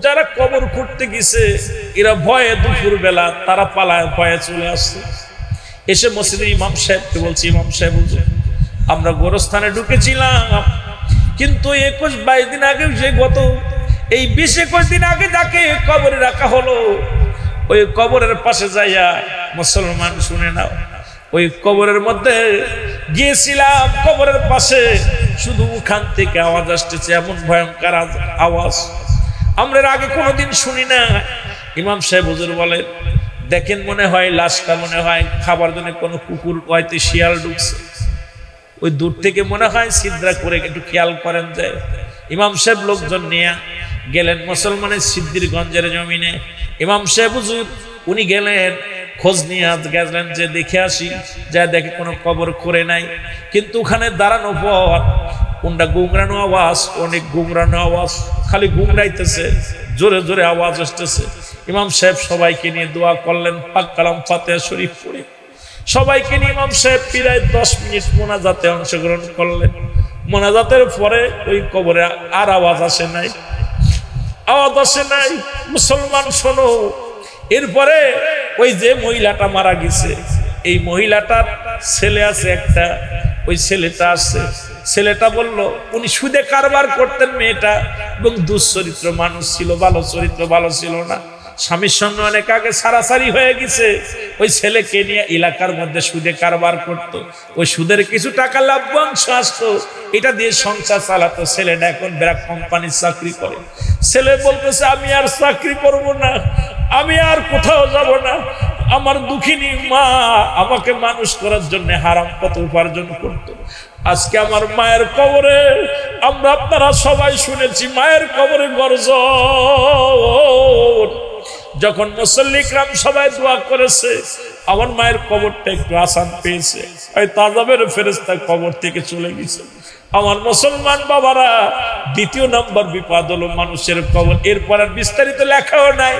যারা কবর খুঁড়তে গেছে এরা ভয়ে দুপুর বেলা তারা পালায় ভয়ে চলে আসছে। এসে মসজিদের ইমাম সাহেবকে বলছি, ইমাম সাহেব আমরা গোরস্থানে ঢুকেছিলাম, কিন্তু 21-22 দিন আগে যে গত এই 20-21 দিন আগে যাকে কবরে রাখা হলো ওই কবরের পাশে যাইয়া মুসলমান শুনে নাও, ওই কবরের মধ্যে গিয়েছিলাম, কবরের পাশে শুধু ওখান থেকে আওয়াজ আসতেছে, এমন ভয়ঙ্কর আওয়াজ আমরা আগে কোনোদিন শুনি না। ইমাম সাহেব হুজুর বলেন, দেখেন মনে হয় লাশটা মনে হয় খাবার জন্য কোনো কুকুর হয়তো শিয়াল ঢুকছে, ওই দূর থেকে মনে হয় ছিদ্রা করে, একটু খেয়াল করেন যায়। ইমাম সাহেব লোকজন নিয়ে গেলেন মুসলমানের সিদ্দিরগঞ্জের জমিনে। ইমাম সাহেব হুজুর উনি গেলেন, খোঁজ নিয়ে গেলেন যে দেখে আসি, যা দেখে কোনো কবর করে নাই, কিন্তু ওখানে দাঁড়ানো পর কোনটা গুমরানো আওয়াজ, অনেক গুমরানো আওয়াজ, খালি গুমরাইতেছে, জোরে জোরে আওয়াজ আসতেছে। ইমাম সাহেব সবাইকে নিয়ে দোয়া করলেন, পাক কালাম ফাতিহা শরীফ পড়ে সবাইকে নিয়ে ইমাম সাহেব প্রায় 10 মিনিট মোনাজাতে অংশগ্রহণ করলেন। মোনাজাতের পরে ওই কবরে আর আওয়াজ আসে নাই, আওয়াজ আসে নাই। মুসলমান শোনো, এরপরে ওই যে মহিলাটা মারা গেছে, এই মহিলাটার ছেলে আছে একটা, ওই ছেলেটা আছে, ছেলেটা বলল উনি সুদে কারবার করতেন মেয়েটা, এবং দুশ্চরিত্র মানুষ ছিল, ভালো চরিত্র ভালো ছিল না, স্বামীর সঙ্গে অনেক আগে সারাসারি হয়ে গেছে, ওই ছেলেকে নিয়ে এলাকার মধ্যে সুদে কারবার করত, ওই সুদের কিছু টাকা লাভবাংশ আসতো, এটা দিয়ে সংসার চালাতো। ছেলেটা এখন ব্র্যাক কোম্পানির চাকরি করে। ছেলে বলতেছে আমি আর চাকরি করব না, আমি আর কোথাও যাব না, আমার দুঃখিনী মা আমাকে মানুষ করার জন্য হারাম পথ উপার্জন করত। আজকে আমার মায়ের কবরে আমরা আপনারা সবাই শুনেছি মায়ের কবরে গর্জন, যখন মুসল্লি کرام সবাই দোয়া করেছে আমার মায়ের কবরটা একটু আসান পেয়েছে, হয়তো আযাবের ফেরেশতা কবর থেকে চলে গেছে। আমার মুসলমান বাবারা, দ্বিতীয় নম্বর বিপদ হলো মানুষের কবর। এরপর আর বিস্তারিত লেখাও নাই,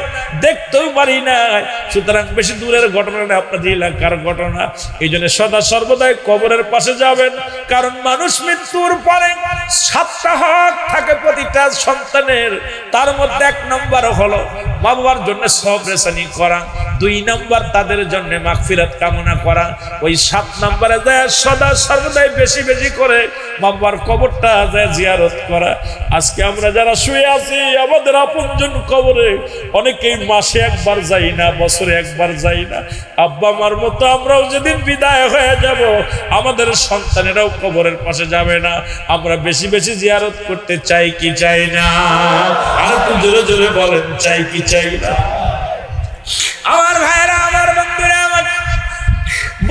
দেখতেও পারি নাই, সুতরাং বেশি দূরের ঘটনা না, আপনাদের এলাকার ঘটনা। এই জন্য সদা সর্বদাই কবরের পাশে যাবেন, কারণ মানুষ মৃত্যুর পরে 7টা হক থাকে প্রতিটা সন্তানের। তার মধ্যে 1 নম্বর হলো মা বাবার জন্য সবরেসানি করা, 2 নম্বর তাদের জন্য মাগফিরাত কামনা করা, ওই 7 নম্বরে যায় সদা সর্বদাই বেশি বেশি করে বাবার কবরটা যায় জিয়ারত করা। আজকে আমরা যারা শুয়ে আছি আমাদের আপনজন কবরে অনেকেই মাসে একবার যাই না, বছরে একবার যাই না। আব্বা আমার মতো আমরাও যেদিন বিদায় হয়ে যাব আমাদের সন্তানেরাও কবরের পাশে যাবে না। আমরা বেশি বেশি জিয়ারত করতে চাই কি চাই না? আর একটু জোরে জোরে বলেন, চাই কি চাই না? আমার ভাইরা, আমার বন্ধুরা, আমার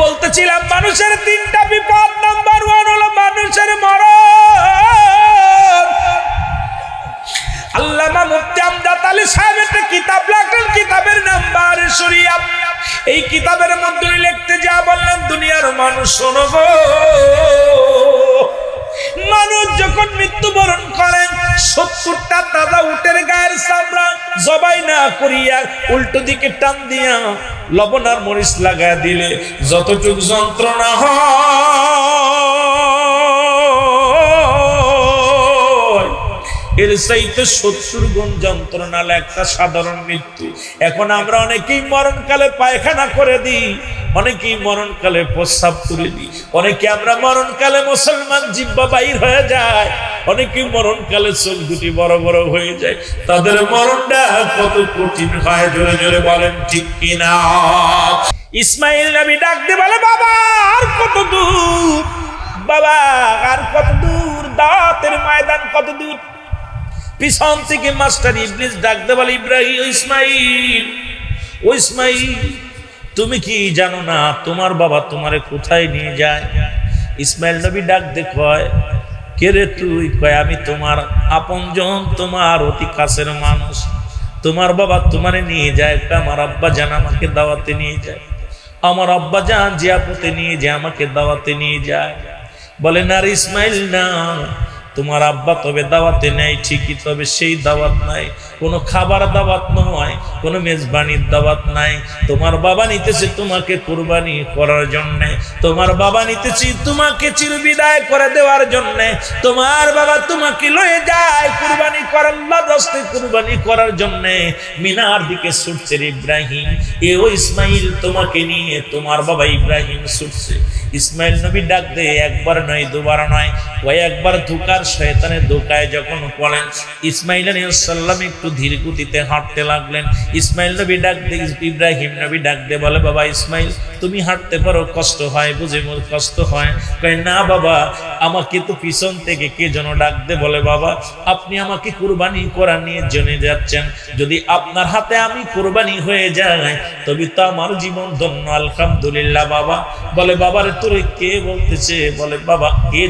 বলতেছিলাম মানুষের 3টা বিপদ। নাম্বার 1 হলো মানুষের মরণ। আল্লামা মুফতি আমজাদ আলী সাহেব একটা কিতাব লেখেন, কিতাবের নাম বারে শরিয়াত। এই কিতাবের মধ্যে লিখতে যা বললেন, দুনিয়ার মানুষ শোনো গো, মানুষ যখন মৃত্যুবরণ করেন 70টা তাজা উটের গায়ের চামড়া জবাই না করিয়া উল্টো দিকে টান দিয়া লবণ আর মরিচ লাগায় দিলে যতটুকু যন্ত্রণা হয় এর চাইতে 70 গুণ যন্ত্রণা একটা সাধারণ মৃত্যু। এখন আমরা অনেকেই মরণকালে পায়খানা করে দিই, অনেকেই মরণকালে প্রস্রাব করে দিই, অনেকে আমরা মরণকালে মুসলমান জিহ্বা বাইর হয়ে যায়, অনেকেই মরণকালে চোখ দুটি বড় বড় হয়ে যায়। তাদের মরণটা কত কঠিন হয়, জোরে জোরে বলেন ঠিক কিনা? ইসমাইল নবী ডাক দিয়ে বলে, বাবা আর কত দূর, বাবা আর কত দূর, দাওয়াতের ময়দান কত দূর? পিছন থেকে মাস্টার ইবলিস ডাক দিয়ে বলে, ইব্রাহিম, ইসমাইল, ও ইসমাইল, তুমি কি জানো না তোমার বাবা তোমারে কোথায় নিয়ে যায়? ইসমাইল নবী ডাক দিয়ে কয়, কে রে তুই? কয়, আমি তোমার আপনজন, তোমার অতি কাছের মানুষ। তোমার বাবা তোমারে নিয়ে যায়, আমার আব্বা জান আমাকে দাওয়াতে নিয়ে যায়, আমার আব্বা জান জিয়াপতে নিয়ে যায়, আমাকে দাওয়াতে নিয়ে যায়। বলে না রে ইসমাইল, না, তোমার আব্বা তবে দাওয়াতে নেয় ঠিকই, তবে সেই দাওয়াত নাই, কোনো খাবার দাওয়াত নয়, কোনো মেজবানির দাওয়াত নাই। তোমার বাবা নিতেছে তোমাকে কুরবানি করার জন্য, তোমার বাবা নিতেছি তোমাকে চিরবিদায় করে দেওয়ার জন্য। তোমার বাবা তোমাকে লয়ে যায় কুরবানি করার, আল্লাহর রাস্তায় কুরবানি করার জন্য। মিনার দিকে ছুটছে ইব্রাহিম, এও ইসমাইল তোমাকে নিয়ে তোমার বাবা ইব্রাহিম ছুটছে। ইসমাইল নবী ডাক দেয়, একবার নয় দুবার নয়, কয়েকবার ধোকার শয়তানের ধোকায় যখন পড়েন, ইসমাইল আলাইহিস সালাম একটু ধীর গতিতে হাঁটতে লাগলেন। ইসমাইল নবী ডাক দিয়ে ইব্রাহিম নবী ডাক দিয়ে বলে, বাবা ইসমাইল তুমি হাঁটতে পারো, কষ্ট হয় বুঝে? মোর কষ্ট হয়। কয় না বাবা, আমাকে তো পিছন থেকে কে যেন ডাক দে, বলে বাবা আপনি আমাকে কুরবানি করা নিয়ে জেনে যাচ্ছেন, যদি আপনার হাতে আমি কুরবানি হয়ে যায় তবে তো আমার জীবন ধন্য, আলহামদুলিল্লাহ। বাবা বলে, বাবার তোরে কে বলতেছে? বলে বাবা কে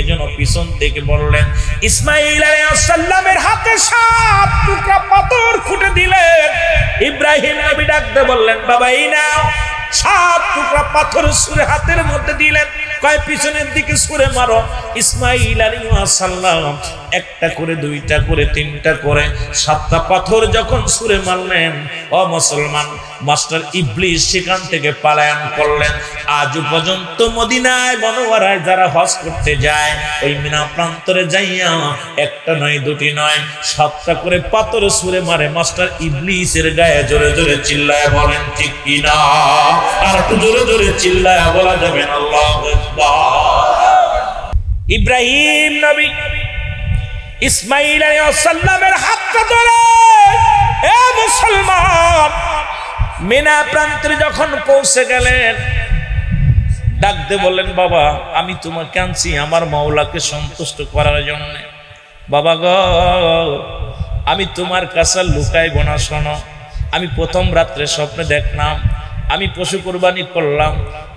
যেন পিছন থেকে বললেন। ইসমাইল আলাইহিস সালামের হাতে 7 টুকরা পাথর খুঁটে দিলেন। ইব্রাহিম নবী ডাক দিয়ে বললেন, বাবা এই নাও। 7 টুকরা পাথর ছুঁড়ে হাতের মধ্যে দিলেন, কয় পিছনের দিকে ছুঁড়ে মারো। ইসমাইল আলাইহিস সালাম একটা করে, দুইটা করে, তিনটা করে, 7টা পাথর যখন ছুঁড়ে মারলেন, ও মুসলমান, মাস্টার ইবলিস সেখান থেকে পলায়ন করলেন। আজ পর্যন্ত মদিনায় মনোয়ারায় যারা হজ করতে যায়, ওই মিনা প্রান্তরে যাইয়া একটা নয় দুটি নয় 7টা করে পাথর ছুঁড়ে মারে মাস্টার ইবলিসের গায়ে। জোরে জোরে চিল্লায় বলেন ঠিক কিনা? আর একটু জোরে জোরে চিল্লায় বলা যাবে না আল্লাহু আকবার। ইব্রাহিম নবী ইসমাইল আলাইহিস সালামের হাতটা ধরে, এ মুসলমান, মিনা প্রান্তরে যখন পৌঁছে গেলেন, ডাক দিয়ে বললেন, বাবা আমি তোমাকে আনছি আমার মাওলাকে সন্তুষ্ট করার জন্য। বাবা গো, আমি তোমার কাছে লুকাইব না, শোনো। আমি প্রথম রাত্রে স্বপ্নে দেখলাম আমি পশু কুরবানি করলাম,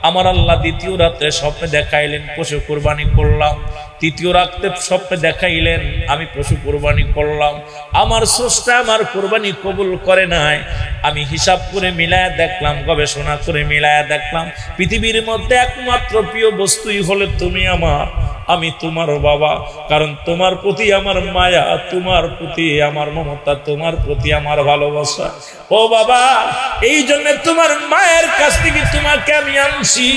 আমার আল্লাহ দ্বিতীয় রাত্রে স্বপ্নে দেখাইলেন পশু কুরবানি করলাম, তৃতীয় রাত্রে স্বপ্নে দেখাইলেন আমি পশু কুরবানি করলাম। আমার স্রষ্টা আমার কুরবানি কবুল করে নাই। আমি হিসাব করে মিলায়া দেখলাম, গবেষণা করে মিলায়া দেখলাম, পৃথিবীর মধ্যে একমাত্র প্রিয় বস্তুই হলো তুমি আমার, আমি তোমার বাবা। কারণ তোমার প্রতি আমার মায়া, তোমার প্রতি আমার মমতা, তোমার প্রতি আমার ভালোবাসা। ও বাবা, এই জন্য তোমার মায়ের কাছ থেকে তোমাকে আমি আনছি,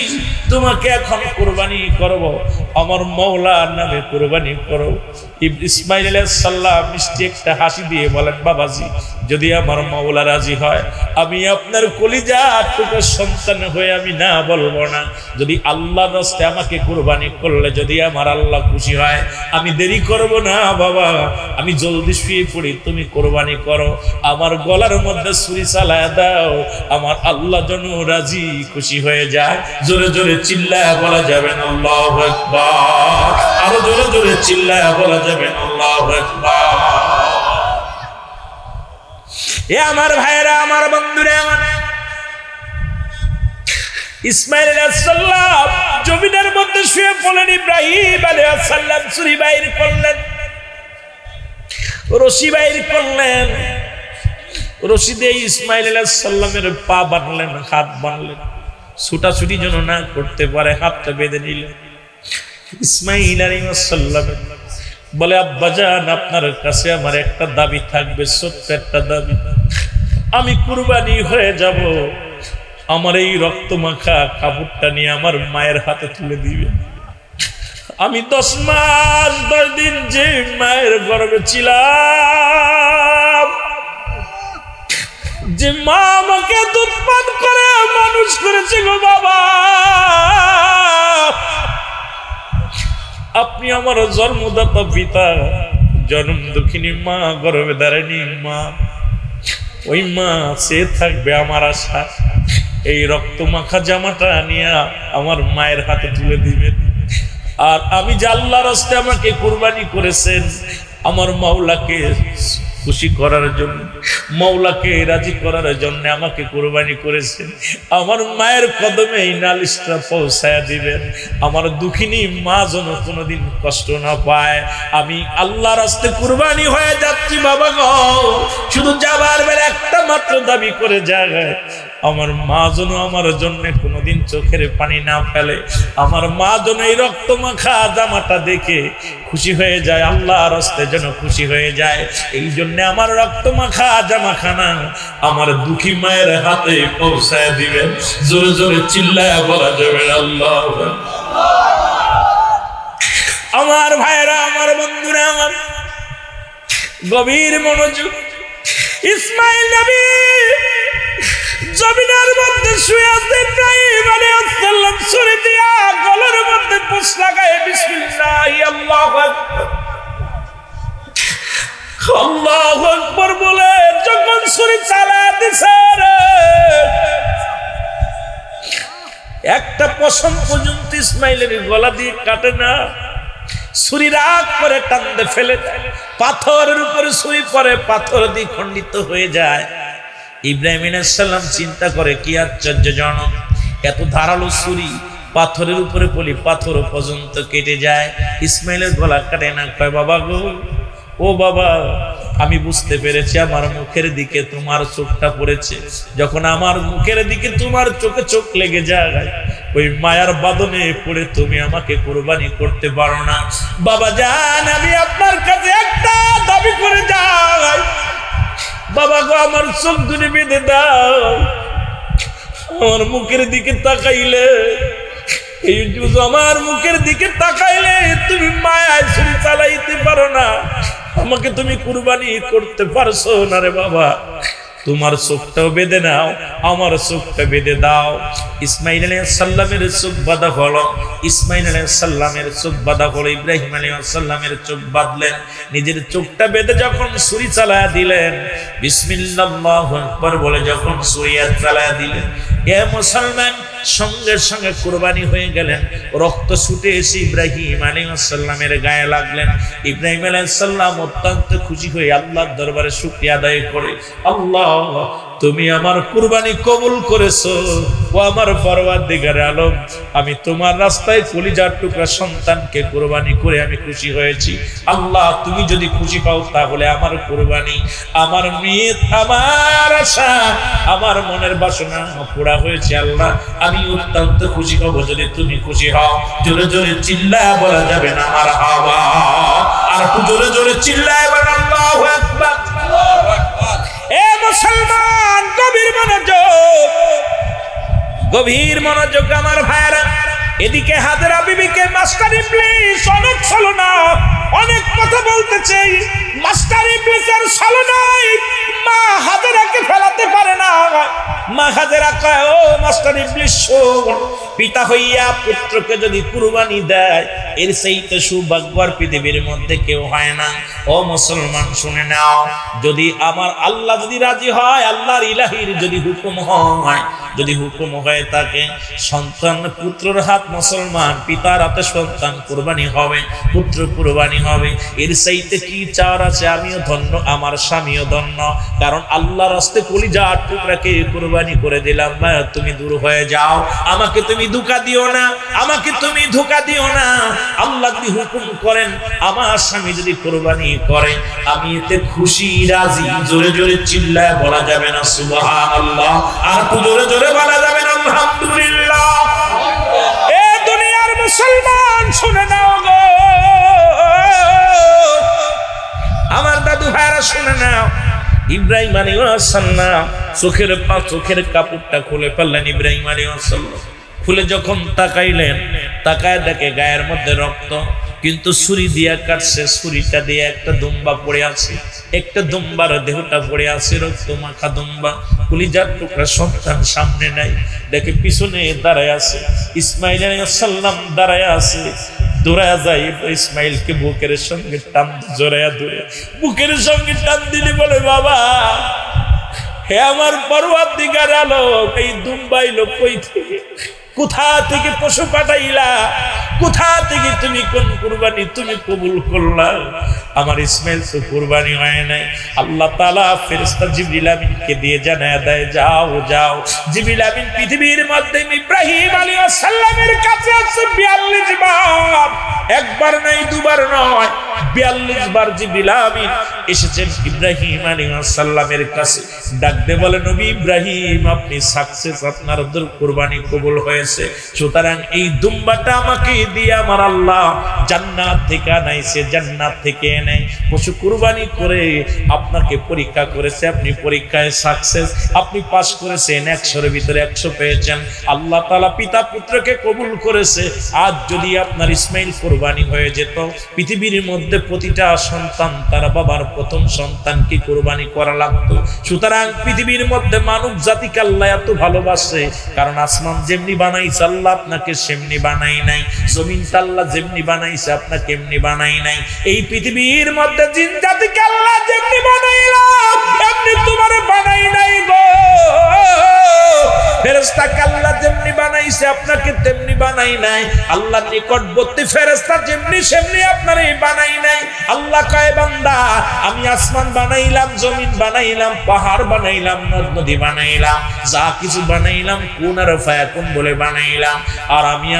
তোমাকে এখন কুরবানি করব, আমার মাওলার নামে কুরবানি করো। ইসমাইল আলাইহিস সালাম মিষ্টি একটা হাসি দিয়ে বলেন, বাবাজি যদি আমার মাওলা রাজি হয়, আমি আপনার কলিজার টুকরো সন্তান হয়ে আমি না বলবো না। যদি আল্লাহর রাস্তায় আমাকে কুরবানি করলে যদি আমার আল্লাহ খুশি হয়, আমি দেরি করব না বাবা, আমি জলদি শুয়ে পড়ি, তুমি কুরবানি করো, আমার গলার মধ্যে ছুরি চালায় দাও, আমার আল্লাহ যেন রাজি খুশি হয়ে যায়। জোরে জোরে চিল্লায় বলা যাবে না আল্লাহু আকবার? আরো জোরে জোরে চিল্লায় বলা যাবে না আল্লাহু আকবার? এ আমার ভাইরা, আমার বন্ধুরা, ইসমাইল আলাইহিস সালাম জমিনের মধ্যে শুয়ে পড়লেন। ইব্রাহিম আলাইহিস সালাম ছুরি বাইর করলেন, রশি বাইর করলেন, রশি দিয়ে ইসমাইল আলাইহিস সালামের পা বাঁধলেন, হাত বাঁধলেন, ছুটাছুটি যেন না করতে পারে হাতটা বেঁধে নিলেন। ইসমাইল আলাইহিস সালাম বলে, আব্বাজান আপনার কাছে আমার একটা দাবি থাকবে, ছোট্ট একটা দাবি, আমি কুরবানি হয়ে যাব, আমার এই রক্ত মাখা কাপড়টা নিয়ে আমার মায়ের হাতে তুলে দিবে। আমি 10 মাস 10 দিন যে মায়ের গর্ভে ছিলাম, যে মা আমাকে দুধ পান করে মানুষ করেছে গো বাবা, আপনি আমার জন্মদাতা পিতা, জন্ম দুঃখিনী মা, গর্ভে ধারিণী মা, ওই মা সে থাকবে আমার আশা। এই রক্ত মাখা জামাটা নিয়ে আমার মায়ের হাতে তুলে দিবেন। আর আমি যে আল্লাহর রাস্তায় আমাকে কুরবানি করেছেন, আমার মাওলাকে খুশি করার জন্য, মাওলাকে রাজি করার জন্য আমাকে কুরবানি করেছেন, আমার মায়ের কদমে এই নালিশটা পৌঁছায় দিবেন, আমার দুঃখিনী মা যেন কোনোদিন কষ্ট না পায়। আমি আল্লাহর রাস্তায় কুরবানি হয়ে যাচ্ছি বাবা গো, শুধু যাবার বেলা একটা মাত্র দাবি করে যায়, আমার মা যেন আমার জন্য কোনোদিন চোখের পানি না ফেলে, আমার মা যেন এই রক্ত মাখা জামাটা দেখে খুশি হয়ে যায়, আল্লাহর হস্তে যেন খুশি হয়ে যায়। এই জন্য আমার রক্ত মাখা জামাখানা আমার দুঃখী মায়ের হাতে পৌঁছায় দিবেন। জোরে জোরে চিল্লায় বলা যাবে আল্লাহ। আমার ভাইরা, আমার বন্ধুরা, আমার গভীর মনোযোগ। ইসমাইল নবী জমিনের মধ্যে শুয়ে আছে, ইব্রাহিম আলাইহিস সালাম ছুরি দিয়া গলার মধ্যে পুশ লাগায় বিসমিল্লাহ আল্লাহু আকবার আল্লাহু আকবার বলে যখন ছুরি চালায় দিছে, একটা পশম পর্যন্ত ইসমাইলের গলা দিয়ে কাটে না। ছুরি রাগ করে টানতে ফেলে দেয়, পাথরের উপরে ছুরি পরে পাথর দিয়ে খণ্ডিত হয়ে যায়। ইব্রাহিম আলাইহিস সালাম চিন্তা করে কি আশ্চর্যজনক, এত ধারালো ছুরি পাথরের উপরে পড়ি পাথর পর্যন্ত কেটে যায়, ইসমাইলের গলা কাটে না। কয় বাবা গো, ও বাবা, আমি বুঝতে পেরেছি আমার মুখের দিকে তোমার চোখটা পড়েছে। যখন আমার মুখের দিকে তোমার চোখে চোখ লেগে যায়, ওই মায়ার বাঁধনে পড়ে তুমি আমাকে কুরবানি করতে পারো না। বাবা জান, আমি আপনার কাছে একটা দাবি করে যাই, বাবা গো, আমার চোখ দুটি বেঁধে দাও। আমার মুখের দিকে তাকাইলে, এই আমার মুখের দিকে তাকাইলে তুমি মায়ায় ছুরি চালাইতে পারো না, আমাকে তুমি কুরবানি করতে পারছো না রে বাবা। তোমার চোখটাও বেঁধে নাও, আমার চোখটা বেঁধে দাও। ইসমাইল আলাইহিস সালামের চোখ বাঁধা হলো, ইসমাইল আলাইহিস সালামের চোখ বাঁধা হলো। ইব্রাহিম আলাইহিস সালামের চোখ বাঁধলেন, নিজের চোখটা বেঁধে যখন ছুরি চালায়া দিলেন, বিসমিল্লাহু আকবার বলে যখন ছুরি চালায়া দিলেন, এ মুসলমান সঙ্গে সঙ্গে কুরবানি হয়ে গেলেন। রক্ত ছুটে এসে ইব্রাহিম আলাইহিস সালামের গায়ে লাগলেন। ইব্রাহিম আলাইহিস সালাম অত্যন্ত খুশি হয়ে আল্লাহর দরবারে শুকরিয়া আদায় করে, আল্লাহ তুমি আমার কুরবানি কবুল করেছো, ও আমার পরওয়ারদিগার আলম, আমি তোমার রাস্তায় কলিজার টুকরা সন্তানকে কুরবানি করে আমি খুশি হয়েছি। আল্লাহ তুমি যদি খুশি হও তাহলে আমার কুরবানি, আমার নিয়ত, আমার আশা, আমার মনের বাসনা পুরা হয়েছে। আল্লাহ আমি অত্যন্ত খুশি হব যদি তুমি খুশি হও। জোরে জোরে চিল্লায় বলা যাবে না মারহাবা, আর একটু জোরে জোরে চিল্লায় বলা আল্লাহু আকবার। এ মুসলমান, গভীর মনোযোগ, গভীর মনোযোগ আমার ভাইরা। এদিকে হাজেরা বিবিকে মাস্টার ইবলিস অনেক ছলনা, অনেক কথা বলতেছে। মাস্টার ইবলিসের ছলনায় মা হাজেরাকে ফেলাতে পারে না। মা হাজেরা কয়, ও মাস্টার ইবলিস শোন, পিতা হইয়া পুত্রকে যদি কুরবানি দেয়, এর চাইতে সৌভাগ্য আর পৃথিবীর মধ্যে কেউ হয় না। ও মুসলমান শুনে নাও, যদি আমার আল্লাহ যদি রাজি হয়, আল্লাহর ইলাহির যদি হুকুম হয়, যদি হুকুম হয়ে থাকে, সন্তান পুত্রের হাত, মুসলমান পিতার হাতে সন্তান কুরবানি হবে, পুত্র কুরবানি হবে। এর চাইতে কি চাওয়ার আছে? আমিও ধন্য, আমার স্বামীও ধন্য, কারণ আল্লাহর হস্তে কলিজার টুকরাকে কুরবানি করে দিলাম। তুমি দূর হয়ে যাও, আমাকে তুমি ধোঁকা দিও না, আমাকে তুমি ধোঁকা দিও না। আল্লাহ যদি হুকুম করেন, আমার স্বামী যদি কুরবানি করে, আমি এতে খুশি রাজি। জোরে জোরে চিল্লায় বলা যাবে না সুবহানাল্লাহ, আর একটু জোরে জোরে বলা যাবে না আলহামদুলিল্লাহ। এ দুনিয়ার মুসলমান শুনে নাও গো, আমার দাদু ভাইরা শুনে নাও। ইব্রাহিম আলাইহিস সালাম চোখের কাপড়টা খুলে ফেললেন। ইব্রাহিম আলাইহিস সালাম খুলে যখন তাকাইলেন, তাকায় দেখে গায়ের মধ্যে রক্ত, কিন্তু ছুরি দিয়া কাটছে, ছুরিটা দিয়ে একটা দুম্বা পড়ে আছে, একটা দুম্বার দেহটা পড়ে আছে, রক্ত মাখা দুম্বা। কলিজার টুকরা সন্তান সামনে নাই, দেখে পিছনে দাঁড়ায় আছে ইসমাইল আলাইহিস সালাম, দাঁড়ায় আছে। দৌড়ায় যায় ইসমাইলকে বুকের সঙ্গে টান, জড়াইয়া ধরে বুকের সঙ্গে টান দিলে বলে, বাবা হে আমার পরওয়ারদিগার আলম, এই দুম্বাই লোক কই থেকে? কোথা থেকে পশু পাঠাইলা, কোথা থেকে তুমি কোন কুরবানি তুমি কবুল করলা? আমার ইসমাইল তো কুরবানি হয় নাই। আল্লাহ তাআলা ফেরেশতা জিবরিল আমিনকে দিয়ে জানায় দেয়, যাও যাও। জিবরিল আমিন পৃথিবীর মধ্যে ইব্রাহিম আলাইহিস সালামের কাছে আসছে 42 বার, একবার নাই দুবার নয়, 42 বার জিবরিল আমিন এসেছেন ইব্রাহিম আলাইহিস সালামের কাছে। ডাক দিয়ে বলে, নবী ইব্রাহিম আপনি সাকসেস, আপনার কুরবানি কবুল হয়েছে। সুতরাং এই দুম্বাটা আমাকে দিয়ে আমার আল্লাহ জান্নাত থেকে আনাইছে, জান্নাত থেকে এনে পশু কুরবানি করে আপনাকে পরীক্ষা করেছে, আপনি পরীক্ষায় সাকসেস, আপনি পাস করেছেন, 100 এর ভিতরে 100 পেয়েছেন। আল্লাহ তাআলা পিতা পুত্রকে কবুল করেছে। আজ যদি আপনার ইসমাইল কুরবানি হয়ে যেত, পৃথিবীর মধ্যে প্রতিটা সন্তান তার বাবার প্রথম সন্তানকে কুরবানি করা লাগতো। সুতরাং পৃথিবীর মধ্যে মানব জাতিকে আল্লাহ এত ভালোবাসে, কারণ আসমান যেমনি বানাইছে আল্লাহ আপনাকে সেমনি বানাই নাই, জমিনটা আল্লাহ যেমনি বানাইছে আপনাকে এমনি বানাই নাই। এই পৃথিবীর মধ্যে জিন জাতিকে আল্লাহ যেমনি বানাইলো এমনি তোমারে বানাই নাই গো। ফেরেশতাকে আল্লাহ যেমনি বানাইছে আপনাকে তেমনি বানাই নাই। আল্লাহর নিকটবর্তী ফেরেশতা যেমনি সেমনি আপনারে বানাই নাই। আল্লাহ কয়, বান্দা আমি আসমান বানাইলাম, জমিন বানাইলাম, পাহাড় বানাইলাম, নদ নদী বানাইলাম, যা কিছু বানাইলাম কুন আর ফায়াকুন বলে বানাইলাম। আর আমি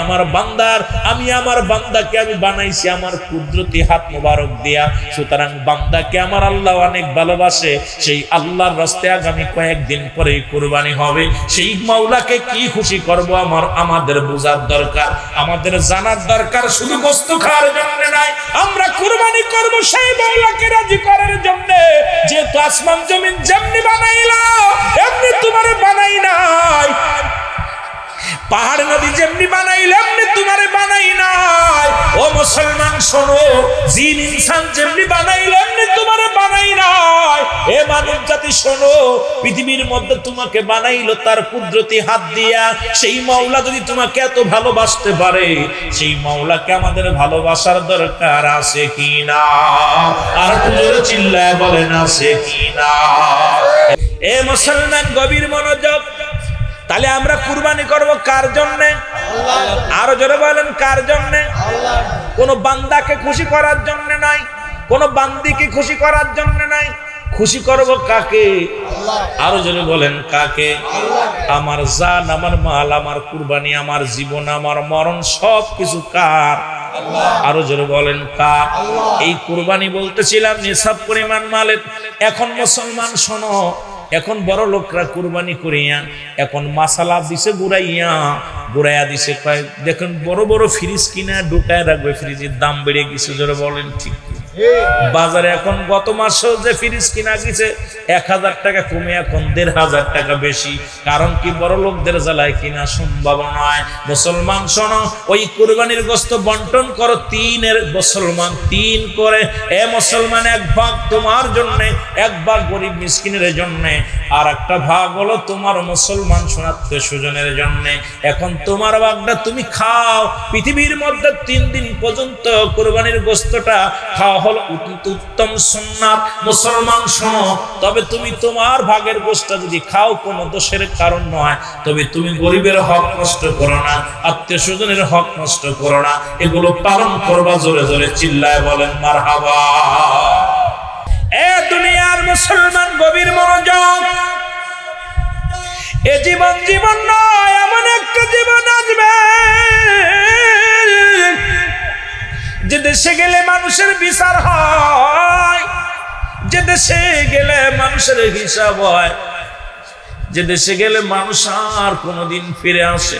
আমার বান্দাকে আমি বানাইছি আমার কুদরতি হাত মোবারক দিয়া। সুতরাং বান্দাকে আমার আল্লাহ অনেক ভালোবাসে। সেই আল্লাহর রাস্তায় আগামী কয়েকদিন পরেই কুরবানি হবে। সেই মাওলাকে কি খুশি করব আমাদের বোঝার দরকার, আমাদের জানার দরকার। শুধু গোশত খাওয়ার জন্য নয়, আমরা কুরবানি করব সেই মাওলাকে রাজি করার জন্য। যেহেতু আসমান জমিন যেমনি বানাইলা এমনি তোমারে বানাই নাই, পাহাড় নদী যেমনি বানাইলে এমনি তোমারে বানাই নাই। ও মুসলমান শোনো, জিন ইনসান যেমনি বানাইলে এমনি তোমারে বানাই নাই। এ মানব জাতি শোনো, পৃথিবীর মধ্যে তোমাকে বানাইলো তার কুদরতি হাত দিয়া। সেই মাওলা যদি তোমাকে এত ভালোবাসতে পারে, সেই মাওলাকে আমাদের ভালোবাসার দরকার আছে কিনা? আর জোরে চিল্লায় বলেন আছে কিনা? এ মুসলমান গভীর মনোযোগ। তাহলে আমরা কুরবানি করব কার জন্য? আরো জোরে বলেন কার জন্য? কোন বান্দাকে খুশি করার জন্য নাই, কোন বান্দিকে খুশি করার জন্য নাই। খুশি করব কাকে? আরো জোরে বলেন কাকে? আমার জান, আমার মাল, আমার কুরবানি, আমার জীবন, আমার মরণ সব কিছু কার? আরো জোরে বলেন কার? এই কুরবানি বলতেছিলাম নিসাব পরিমাণ মালের। এখন মুসলমান শোনো, এখন বড় লোকরা কুরবানি করিয়া এখন মাসালা দিছে গুড়াইয়া দিছে। দেখুন বড় বড় ফ্রিজ কিনা ঢুকায় রাখবে, ফ্রিজের দাম বেড়ে গেছে। জোরে বলেন ঠিক? বাজারে এখন গত মাসেও যে ফ্রিজ কিনা গেছে 1000 টাকা কমে এখন 1500 টাকা বেশি। কারণ কি? বড় লোকদের জ্বালায় কিনা সম্ভব নয়। মুসলমান শোনো, ওই কুরবানির গোশত বন্টন করো 3 মুসলমান 3 করে। এ মুসলমান, 1 ভাগ তোমার জন্য, 1 ভাগ গরিব মিসকিনের জন্য, আর একটা ভাগ হলো তোমার মুসলমান শোনাতে সুজনের জন্য। এখন তোমার ভাগটা তুমি খাও। পৃথিবীর মধ্যে 3 দিন পর্যন্ত কুরবানির গোশতটা খাওয়া হল উত্তম সুন্নাত। মুসলমান শোনো, তবে তুমি তোমার ভাগের গোশতটা যদি খাও কোনো দোষের কারণ নয়, তবে তুমি গরিবের হক নষ্ট করো না, আত্মীয় স্বজনের হক নষ্ট করো না, এগুলো পালন করবা। জোরে জোরে চিল্লায় বলেন মারহাবা। এ দুনিয়ার মুসলমান গভীর মনোযোগ। এ জীবন জীবন নয়, এমন একটা জীবন আসবে যে দেশে গেলে মানুষের বিচার হয়, যে দেশে গেলে মানুষের হিসাব হয়, যে দেশে গেলে মানুষ আর কোনোদিন ফিরে আসে।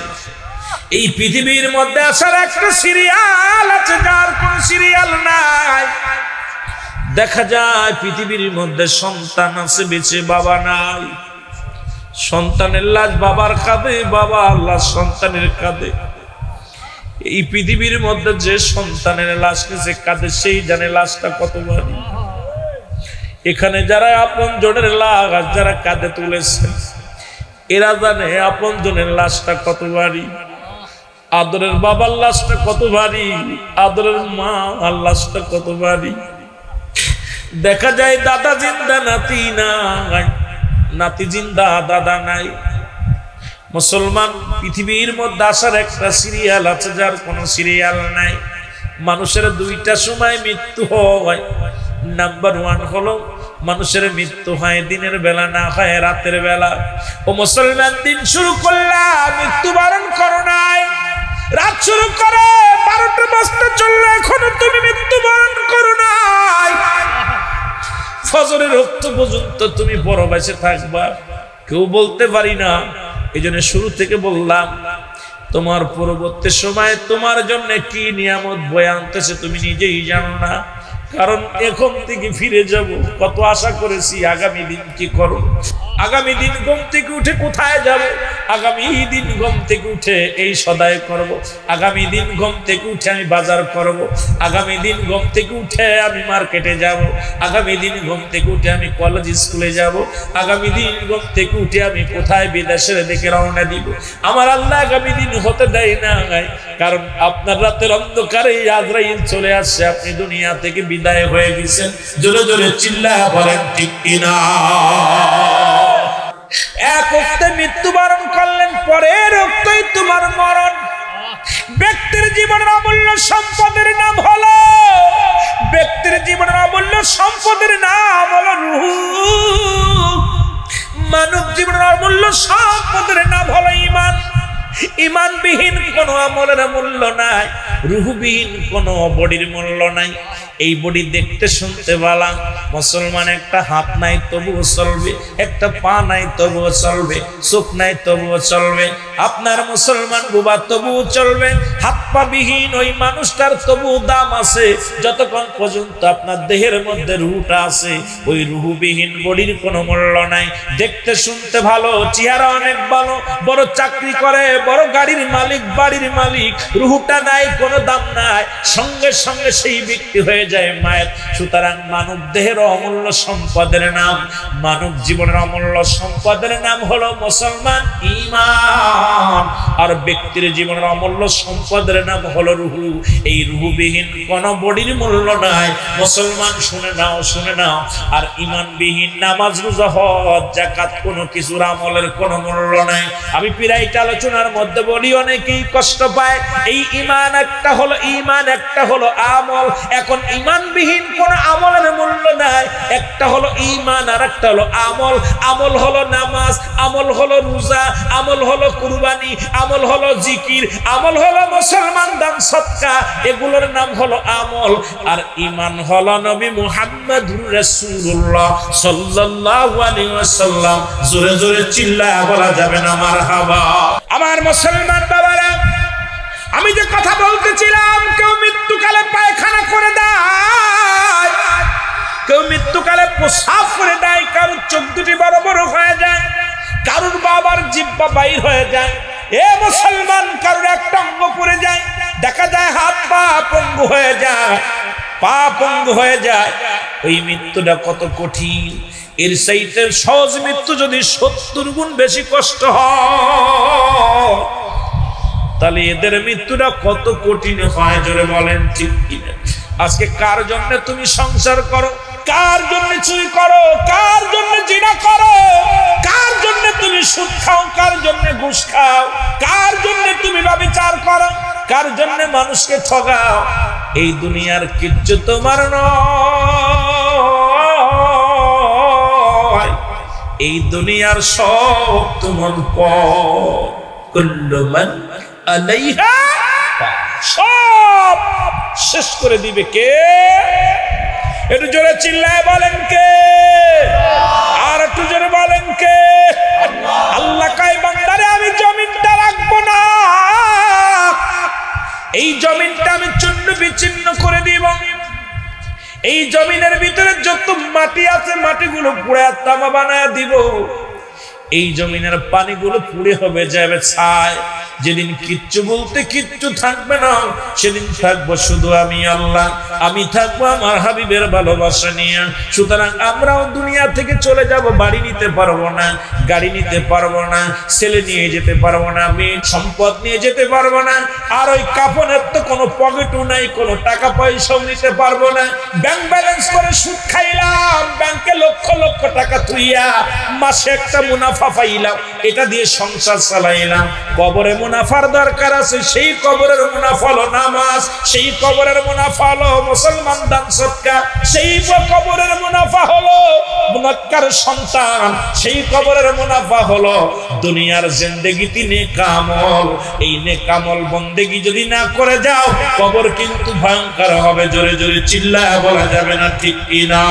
এই পৃথিবীর মধ্যে আসার একটা সিরিয়াল আছে, যার কোন সিরিয়াল নাই। দেখা যায় পৃথিবীর মধ্যে সন্তান আছে বেঁচে, বাবা নাই। সন্তানের লাশ বাবার কাঁধে, বাবা লাশ সন্তানের কাঁধে। এই পৃথিবীর মধ্যে যে সন্তানের লাশ নিচে কাঁধে, সেই জানে লাশটা কত ভারী। এখানে যারা আপন জনের লাশ যারা কাঁধে তুলেছে, এরা জানে আপন জনের লাশটা কত ভারী। আদরের বাবার লাশটা কত ভারী, আদরের মা আর লাশটা কত ভারী। দেখা যায় দাদা জিন্দা, নাতি নাই, নাতি জিন্দা, দাদা নাই। মুসলমান পৃথিবীর মধ্যে আসার একটা সিরিয়াল আছে, যার কোনো সিরিয়াল নাই। মানুষের দুইটা সময় মৃত্যু হয়। নাম্বার 1 হলো মানুষের মৃত্যু হয় দিনের বেলা, না হয় রাতের বেলা। ও মুসলমান, দিন শুরু করলাম, মৃত্যুবরণ করো নাই। রাত শুরু করে 12টা বাজতে চললো, এখনো তুমি মৃত্যুবরণ করো নাই। ফজরের রক্ত পর্যন্ত তুমি বড় বেঁচে থাকবা, কেউ বলতে পারি না। এই জন্য শুরু থেকে বললাম, তোমার পরবর্তী সময় তোমার জন্য কি নিয়ামত বয়ে আনতেছে তুমি নিজেই জানো না। কারণ এখন থেকে ফিরে যাব, কত আশা করেছি আগামী দিন কি করো। আগামী দিন ঘুম থেকে উঠে কোথায় যাব, আগামী দিন ঘুম থেকে উঠে এই সদাই করব, আগামী দিন ঘুম থেকে উঠে আমি বাজার করব, আগামী দিন ঘুম থেকে উঠে আমি মার্কেটে যাব, আগামী দিন ঘুম থেকে উঠে আমি কলেজ স্কুলে যাব, আগামী দিন ঘুম থেকে উঠে আমি কোথায় বিদেশের দিকে রওনা দিব। আমার আল্লাহ আগামী দিন হতে দেয় না, কারণ আপনার রাতের অন্ধকারে আজরাইল চলে আসছে, আপনি দুনিয়া থেকে বিদায় হয়ে গেছেন। জোরে জোরে চিল্লায়া বলেন ঠিক কিনা। এক ওক্তে মৃত্যুবরণ করলেন, পরের ওক্তেই তোমার মরণ। ব্যক্তির জীবনের অমূল্য সম্পদের নাম হলো, ব্যক্তির জীবনের অমূল্য সম্পদের নাম হলো রূহ। মানব জীবনের অমূল্য সম্পদের নাম হলো ঈমান। ঈমানবিহীন কোনো আমলের মূল্য নাই, রূহবিহীন কোনো বডির মূল্য নাই। এই বডি দেখতে শুনতে ভালো, মুসলমান একটা হাত নাই তবুও চলবে, একটা পা নাই তবুও চলবে, চোখ নাই তবুও চলবে। আপনার মুসলমান বুবা তবুও চলবে। হাত পা বিহীন ওই মানুষটার তবুও দাম আছে, যতক্ষণ পর্যন্ত আপনার দেহের মধ্যে রূহটা আছে। ওই রূহবিহীন বডির কোনো মূল্য নাই। দেখতে শুনতে ভালো, চেহারা অনেক ভালো, বড় চাকরি করে, বড় গাড়ির মালিক, বাড়ির মালিক, রূহটা নাই, কোনো দাম নাই, সঙ্গে সঙ্গে সেই ব্যক্তি হয়ে যায় মায়ের। সুতরাং মানব দেহের অমূল্য সম্পদের নাম, মানব জীবনের অমূল্য সম্পদের নাম হলো মুসলমান, ঈমান। আর ব্যক্তির জীবনের অমূল্য সম্পদের নাম হলো রূহ। এই রূহবিহীন কোন বডির মূল্য নাই। মুসলমান শুনে নাও, শুনে নাও। আর ঈমানবিহীন নামাজ, রোজা, হজ, যাকাত কোনো কিছুর আমলের কোনো মূল্য নাই। আমি পিরাইট আলোচনার মধ্যে বলি, অনেকেই কষ্ট পায়। এই ঈমান একটা হলো ঈমান, একটা হলো আমল। এখন ঈমানবিহীন কোন আমলের মূল্য নাই। একটা হলো ঈমান আর একটা হলো আমল। আমল হলো নামাজ, আমল হলো রোজা, আমল হলো কুরবানি, আমল হলো জিকির, আমল হলো মুসলমান দান সদকা, এগুলোর নাম হলো আমল। আর ঈমান হলো নবী মুহাম্মদুর রাসূলুল্লাহ সাল্লাল্লাহু আলাইহি ওয়াসাল্লাম। জোরে জোরে চিল্লায়া বলা যাবে না মারহাবা। আমার মুসলমান বাবারা, আমি যে কথা বলতেছিলাম, কেউ মৃত্যুকালে পায়খানা করে দেয়, কেউ মৃত্যুকালে প্রস্রাব করে দেয়, কারোর চোখ দুটি বড় বড় হয়ে যায়, কারোর বাবার জিহ্বা বাইর হয়ে যায়। এ মুসলমান, কারোর একটা অঙ্গ পড়ে যায়, দেখা যায় হাত পা পঙ্গু হয়ে যায়, পা পঙ্গু হয়ে যায়। ওই মৃত্যুটা কত কঠিন। এর চাইতে সহজ মৃত্যু যদি 70 গুণ বেশি কষ্ট হয়, তাহলে এদের মৃত্যুটা কত কঠিন হয়, জোরে বলেন ঠিক কিনা। আজকে কার জন্য তুমি সংসার করো, কার জন্য চুরি করো, কার জন্য জিনা করো, কার জন্য তুমি সুদ খাও, কার জন্য ঘুষ খাও, কার জন্য তুমি ব্যভিচার করো, কার জন্য মানুষকে ঠগাও, এই দুনিয়ার কিচ্ছু তোমার নয়। এই দুনিয়ার সব তোমার পর। কুল্লু মান আলাইহা, সব শেষ করে দিবে কে? একটু জোরে চিল্লায় বলেন কে? আর একটু জোরে বলেন কে? আল্লাহ কয়, বান্দারে আমি জমিনটা রাখবো না, এই জমিনটা আমি চূর্ণ বিচ্ছিন্ন করে দিব। এই জমিনের ভিতরে যত মাটি আছে, মাটিগুলো পুড়ে তামা বানায় দিব। এই জমিনের পানিগুলো পুড়ে হবে যাবে ছাই। যেদিন কিচ্ছু বলতে কিচ্ছু থাকবে না, সেদিন থাকবো শুধু আমি আল্লাহ। আমি থাকবো আমার হাবিবের ভালোবাসা নিয়ে। সুতরাং আমরাও দুনিয়া থেকে চলে যাব, বাড়ি নিতে পারবো না, গাড়ি নিতে পারবো না, ছেলে নিয়ে যেতে পারবো না, মেয়ে সম্পদ নিয়ে যেতে পারবো না। আর ওই কাফনের তো কোনো পকেটও নাই, কোনো টাকা পয়সাও নিতে পারবো না। ব্যাংক ব্যালেন্স করে সুদ খাইলাম, ব্যাংকে লক্ষ লক্ষ টাকা থুইয়া মাসে একটা মুনাফা মুনাফা পাইলাম, এটা দিয়ে সংসার চালাইলাম। কবরে মুনাফার দরকার আছে, সেই কবরের মুনাফা হলো নামাজ, সেই কবরের মুনাফা হলো মুসলমান দান সদকা, সেই কবরের মুনাফা হলো মুনাক্কার সন্তান, সেই কবরের মুনাফা হলো দুনিয়ার জিন্দেগিতে নেক আমল। এই নেক আমল বন্দেগি যদি না করে যাও, কবর কিন্তু ভয়ঙ্কর হবে। জোরে জোরে চিল্লায় বলা যাবে না, ঠিক কিনা?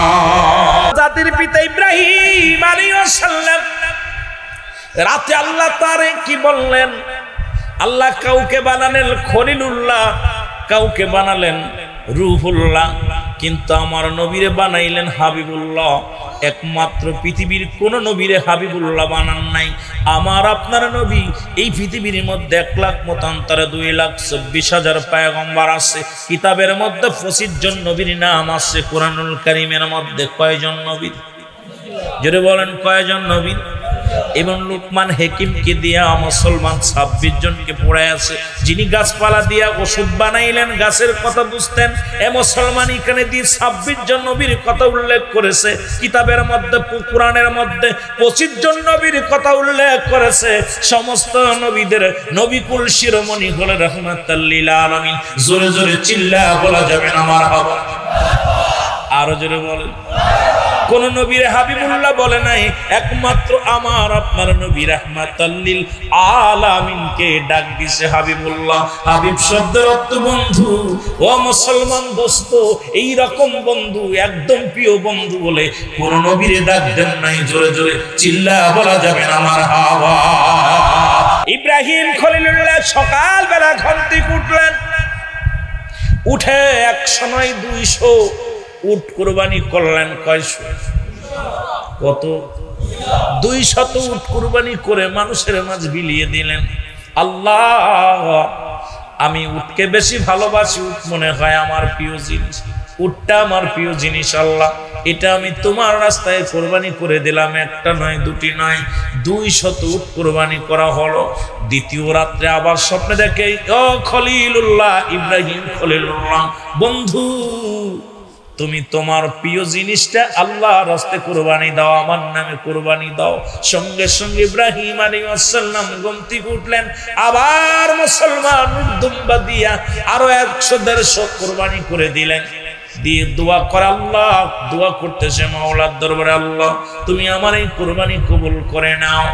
জাতির পিতা ইব্রাহিম আলাইহিস সালাম রাতে আল্লাহ তারে কি বললেন? আল্লাহ কাউকে বানালেন খলিলুল্লাহ, কাউকে বানালেন রূহুল্লাহ, কিন্তু আমার নবীরে বানাইলেন হাবিবুল্লাহ। একমাত্র পৃথিবীর কোন নবীরে হাবিবুল্লাহ বানান নাই। আমার আপনার নবী এই পৃথিবীর মধ্যে 1 লাখ মতান্তরে 2,24,000 পয়গম্বর আছে। কিতাবের মধ্যে 25 জন নবীর নাম আছে। কোরআনুল কারীমের মধ্যে কয়জন নবী? জোরে বলেন, কয়জন নবী? এবং লুকমান হাকিমকে দিয়া মুসলমান 26 জনকে পড়ে আছে। যিনি গাছপালা দিয়া ওষুধ বানাইলেন, গাছের কথা বুঝতেন, এ মুসলমান এখানে দিয়ে 26 জন নবীর কথা উল্লেখ করেছে। কিতাবের মধ্যে কোরআনের মধ্যে 25 জন নবীর কথা উল্লেখ করেছে। সমস্ত নবীদের নবীকুল শিরোমণি হলেন রাহমাতাল লিল আলামিন। জোরে জোরে চিল্লায়া বলা যাবে না মারহাবা? আরো জোরে বলেন। কোন নবীর হাবিবুল্লাহ বলে নাই, একমাত্র আমার আপনার নবী রাহমাতাল লিল আলামিনকে ডাক দিছে হাবিবুল্লাহ। হাবিব শব্দের অর্থ বন্ধু। ও মুসলমান দোস্ত, এই রকম বন্ধু, একদম প্রিয় বন্ধু বলে কোন নবীরে ডাক দেন নাই। জোরে জোরে চিল্লায়া বলা যাবে না মারহাবা? ইব্রাহিম খলিলুল্লাহ সকাল বেলা ঘুম থেকে উঠলেন, উঠে 100 নয় 200 উট কুরবানি করলেন। কয়শো? কত? 200 উট কুরবানি করে মানুষের মাঝে বিলিয়ে দিলেন। আল্লাহ, আমি উটকে বেশি ভালোবাসি। উট মনে হয় আমার প্রিয় জিনিস, উটটা আমার প্রিয় জিনিস। আল্লাহ, এটা আমি তোমার রাস্তায় কোরবানি করে দিলাম। 1টা নয় 2টি নয়, 200 উট কোরবানি করা হলো। দ্বিতীয় রাত্রে আবার স্বপ্নে দেখে, ও খলিলুল্লাহ ইব্রাহিম খলিলুল্লাহ, বন্ধু তুমি তোমার প্রিয় জিনিসটা আল্লাহর রাস্তায় কুরবানি দাও, আমার নামে কুরবানি দাও। সঙ্গে সঙ্গে ইব্রাহিম আলাইহিস সালাম ঘুম থেকে উঠলেন, আবার মুসলমান দুম্বা দিয়া আরো 100-150 কুরবানি করে দিলেন। দিয়ে দোয়া করে, আল্লাহ দোয়া করতেছে মাওলার দরবারে, আল্লাহ তুমি আমার এই কুরবানি কবুল করে নাও।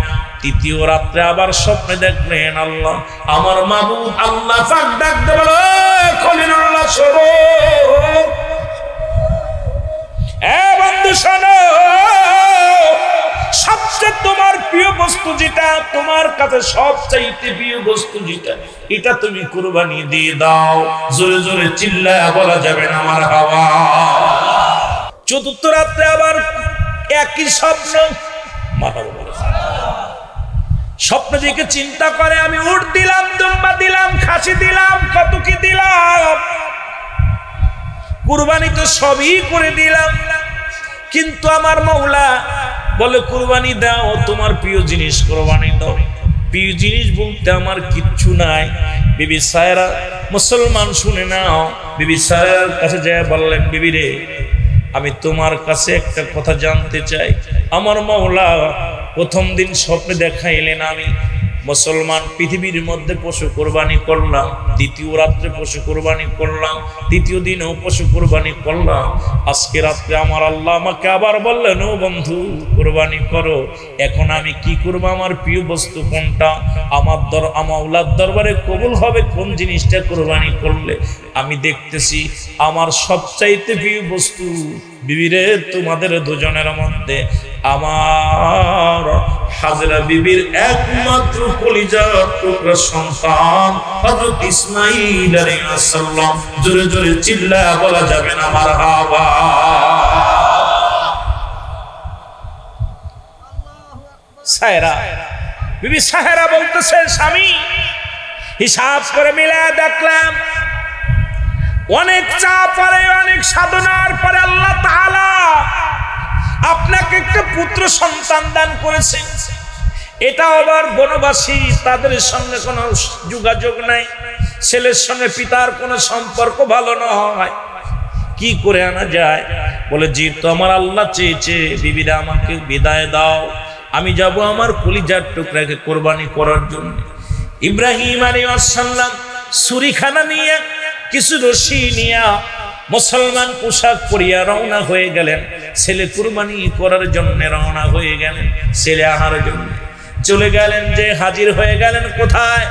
তৃতীয় রাত্রে আবার স্বপ্নে দেখলেন, আল্লাহ আমার মাবুদ আল্লাহ পাক ডাক দিয়ে বলে, খলিলুল্লাহ শোনো, এ বন্ধু শোনো, সবচেয়ে তোমার প্রিয় বস্তু যেটা, তোমার কাছে সবচাইতে প্রিয় বস্তু যেটা, এটা তুমি কুরবানি দিয়ে দাও। জোরে জোরে চিল্লায়া বলা যাবে না মারহাবা? চতুর্থ রাত্রে আবার একই স্বপ্ন। স্বপ্ন দেখে চিন্তা করে, আমি উট দিলাম, দুম্বা দিলাম, খাসি দিলাম, কত কি দিলাম, কুরবানি তো সবই করে দিলাম, কিন্তু আমার মাওলা বলে কুরবানি দাও, তোমার প্রিয় জিনিস কুরবানি দাও। প্রিয় জিনিস বলতে আমার কিচ্ছু নাই। বিবি সায়রা, মুসলমান শুনে নাও, বিবি সায়রার কাছে যায় বললেন, বিবি রে, আমি তোমার কাছে একটা কথা জানতে চাই। আমার মাওলা প্রথম দিন স্বপ্নে দেখাইলেন আমি মুসলমান পৃথিবীর মধ্যে পশু কোরবানি করলাম, দ্বিতীয় রাত্রে পশু কোরবানি করলাম, তৃতীয় দিনেও পশু কোরবানি করলাম। আজকে রাত্রে আমার আল্লাহ আমাকে আবার বললেন, ও বন্ধু কোরবানি করো। এখন আমি কি করব? আমার প্রিয় বস্তু কোনটা? আমার মাওলার দরবারে কবুল হবে কোন জিনিসটা কোরবানি করলে? আমি দেখতেছি আমার সবচাইতে প্রিয় বস্তু বিবিরে, তোমাদের দুজনের মধ্যে আমার হাজরা বিবির একমাত্র কলিজার টুকরা সন্তান হযরত ইসমাঈল আলাইহিস সালাম। জোরে জোরে চিল্লায়া বলা যাবে না মারহাবা? সায়রা, বিবি সায়রা বলতেছে, স্বামী হিসাব করে মিলায়া দেখলাম, অনেক চাপ পরে, অনেক সাধনার পরে আল্লাহ তাআলা আপনাকে একটা পুত্র সন্তান দান করেছেন। এটা আবার বনবাসী, তাদের সঙ্গে কোনো যোগাযোগ নাই, ছেলের সঙ্গে পিতার কোনো সম্পর্ক ভালো নয়, কি করে আনা যায়? বলে, জি তো আমার আল্লাহ চেয়েছে বিবিরা আমাকে বিদায় দাও। আমি যাব আমার কলিজার টুকরাকে কোরবানি করার জন্য। ইব্রাহিম আলাইহিস সালাম ছুরিখানা নিয়ে কিছু রশি নিয়ে মুসলমান পোশাক পরিয়া রওনা হয়ে গেলেন। ছেলে কুরবানি করার জন্য রওনা হয়ে গেলেন, ছেলে আনার জন্য চলে গেলেন। যে হাজির হয়ে গেলেন কোথায়?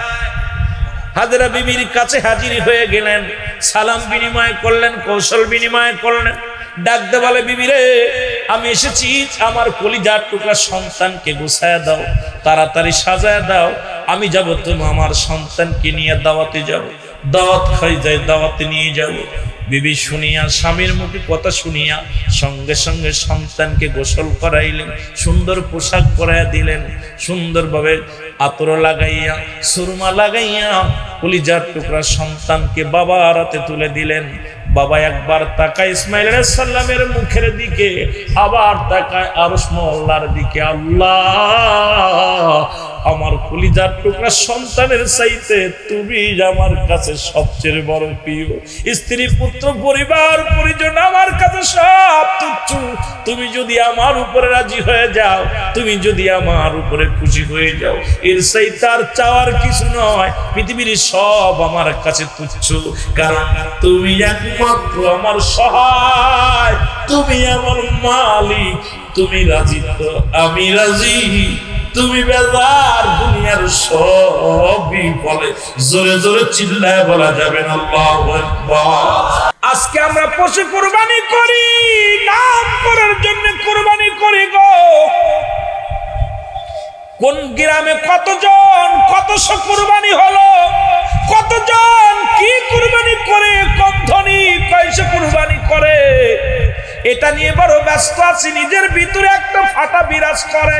হাজরা বিবির কাছে হাজির হয়ে গেলেন। সালাম বিনিময় করলেন, কৌশল বিনিময় করলেন। ডাকতে বলে, বিবি রে, আমি এসেছি, আমার কলিজার টুকরা সন্তানকে গুছায় দাও, তাড়াতাড়ি সাজায় দাও, আমি যাব তুমি আমার সন্তানকে নিয়ে দাওয়াতে যাব, দাওয়াত খাই যাই, দাওয়াতে নিয়ে যাব। বিবি শুনিয়া, স্বামীর মুখে কথা শুনিয়া সঙ্গে সঙ্গে সন্তানকে গোসল করাইলেন, সুন্দর পোশাক পরাইয়া দিলেন, সুন্দরভাবে আতর লাগাইয়া সুরমা লাগাইয়া কলিজার টুকরা সন্তানকে বাবার হাতে তুলে দিলেন। বাবা একবার তাকায় ইসমাইল আলাইহিস সালামের মুখের দিকে, আবার তাকায় আরশ মওলার দিকে। আল্লাহ, আমার কলিজার টুকরা সন্তানের চাইতে তুমি আমার কাছে সবচেয়ে বড় প্রিয়। স্ত্রী পুত্র পরিবার পরিজন আমার কাছে সব তুচ্ছ। তুমি যদি আমার উপরে রাজি হয়ে যাও, তুমি যদি আমার উপরে খুশি হয়ে যাও, এর চাইতে আর চাওয়ার কিছু নয়। পৃথিবীর সব আমার কাছে তুচ্ছ, কারণ তুমি একমাত্র আমার সহায়, তুমি আমার মালিক। তুমি রাজি তো আমি রাজি, তুমি বেজার দুনিয়ার সবই বলে। জোরে জোরে চিল্লায় বলা যাবে না আল্লাহু আকবার। আজকে আমরা পশু কুরবানি করি, নাম করার জন্য কুরবানি করি গো। কোন গ্রামে কতজন কতশো কুরবানি হলো, কতজন কি কুরবানি করে, কোন ধনী কয়শো কুরবানি করে, এটা নিয়ে বড় ব্যস্ত আছি। নিজের ভিতরে একটা ফাটা বিরাজ করে,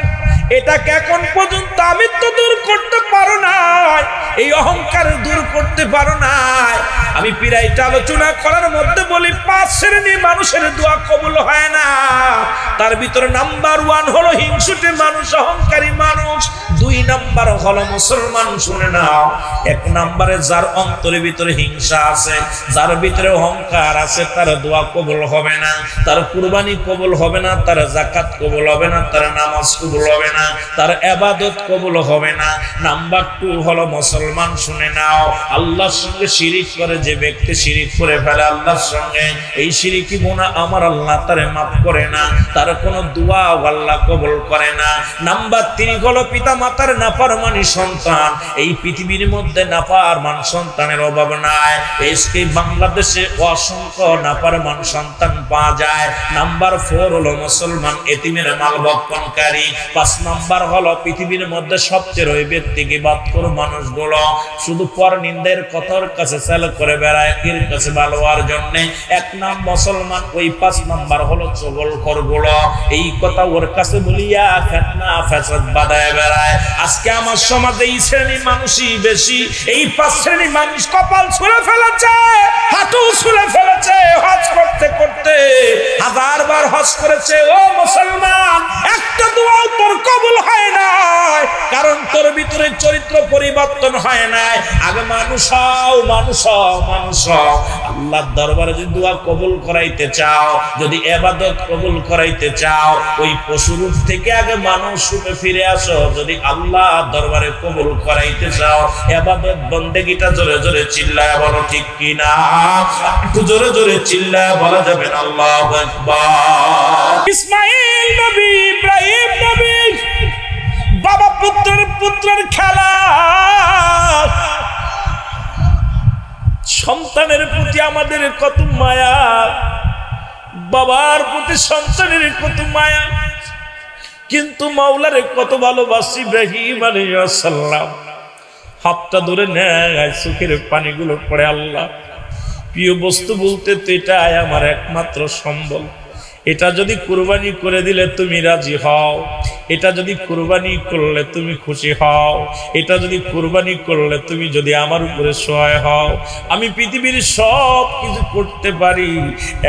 এটাকে এখন পর্যন্ত আমি তো দূর করতে পারো নাই, এই অহংকার দূর করতে পারো নাই। আমি পিরাইটা আলোচনা করার মধ্যে বলি, 5 শ্রেণীর মানুষের দোয়া কবুল হয় না। তার ভিতরে নাম্বার 1 হলো হিংসুটে মানুষ, অহংকারী মানুষ। 2 নাম্বার হলো মুসলমান। শুনে নাও, 1 নাম্বারে যার অন্তরের ভিতরে হিংসা আছে, যার ভিতরে অহংকার আছে, তার দোয়া কবুল হবে না, তার কুরবানি কবুল হবে না, তার যাকাত কবুল হবে না, তার নামাজ কবুল হবে না, তার ইবাদত কবুল হবে না। নাম্বার 2 হলো মুসলমান। শুনে নাও, আল্লাহর সঙ্গে শিরিক করে যে ব্যক্তি শিরিক করে ফেলে আল্লাহর সঙ্গে, এই শিরিকি গুনাহ আমার আল্লাহ তারে মাফ করে না, তার কোনো দোয়া আল্লাহ কবুল করে না। নাম্বার 3 হলো পিতা মাতার নাফরমানি সন্তান। এই পৃথিবীর মধ্যে নাফরমান সন্তানের অভাব নাই, আজকে বাংলাদেশে অসংখ্য নাফরমান সন্তান পাওয়া যায়। নাম্বার 4 হলো মুসলমান এতিমের মাল ভক্ষণকারী। 5 নাম্বার হলো পৃথিবীর মধ্যে সবচেয়ে ওই ব্যক্তি গীবতখোর মানুষগুলো, শুধু পর নিন্দের কথার কাছে চাল করে বেড়ায়, এর কাছে ভালো হওয়ার জন্য। 1 নাম মুসলমান, ওই 5 নাম্বার হলো চগলখোর গুলো, এই কথা ওর কাছে বলিয়া ফিতনা ফাসাদ বাঁধায় বেড়ায়। আজকে আমার সমাজে এই শ্রেণীর মানুষই বেশি। এই 5 শ্রেণীর মানুষ কপাল ছুঁড়ে ফেলেছে, হাঁটু ছুঁড়ে ফেলেছে, হজ করতে করতে 1000 বার হজ করেছে। ও মুসলমান, একটা দোয়া তোর কবুল হয় নাই, কারণ তোর ভিতরে চরিত্র পরিবর্তন হয় নাই। আগে মানুষ হও, মানুষ হও, মানুষ হও। আল্লাহর দরবারে যদি দোয়া কবুল করাইতে চাও, যদি ইবাদত কবুল করাইতে চাও, ওই পশুরূপ থেকে আগে মানুষ রূপে ফিরে আসো। যদি আল্লাহর দরবারে কবুল করাইতে চাও, ইবাদত বন্দেগীটা জোরে জোরে চিল্লায় বলো, ঠিক কি না? একটু জোরে জোরে চিল্লায় বলা যাবে না আল্লাহু আকবার। ইসমাঈল নবী, ইব্রাহিম নবী, বাবা পুত্রের খেলা। সন্তানের প্রতি আমাদের কত মায়া, বাবার প্রতি সন্তানের কত মায়া, কিন্তু মাওলারে কত ভালোবাসি। ইব্রাহিম আলাইহিস সালাম হাতটা ধরে নেয়, চোখের পানিগুলো পড়ে। আল্লাহ, প্রিয় বস্তু বলতে তো এটাই আমার একমাত্র সম্বল। এটা যদি কুরবানি করে দিলে তুমি রাজি হও, এটা যদি কুরবানি করলে তুমি খুশি হও, এটা যদি কুরবানি করলে তুমি যদি আমার উপরে সহায় হও, আমি পৃথিবীর সব কিছু করতে পারি,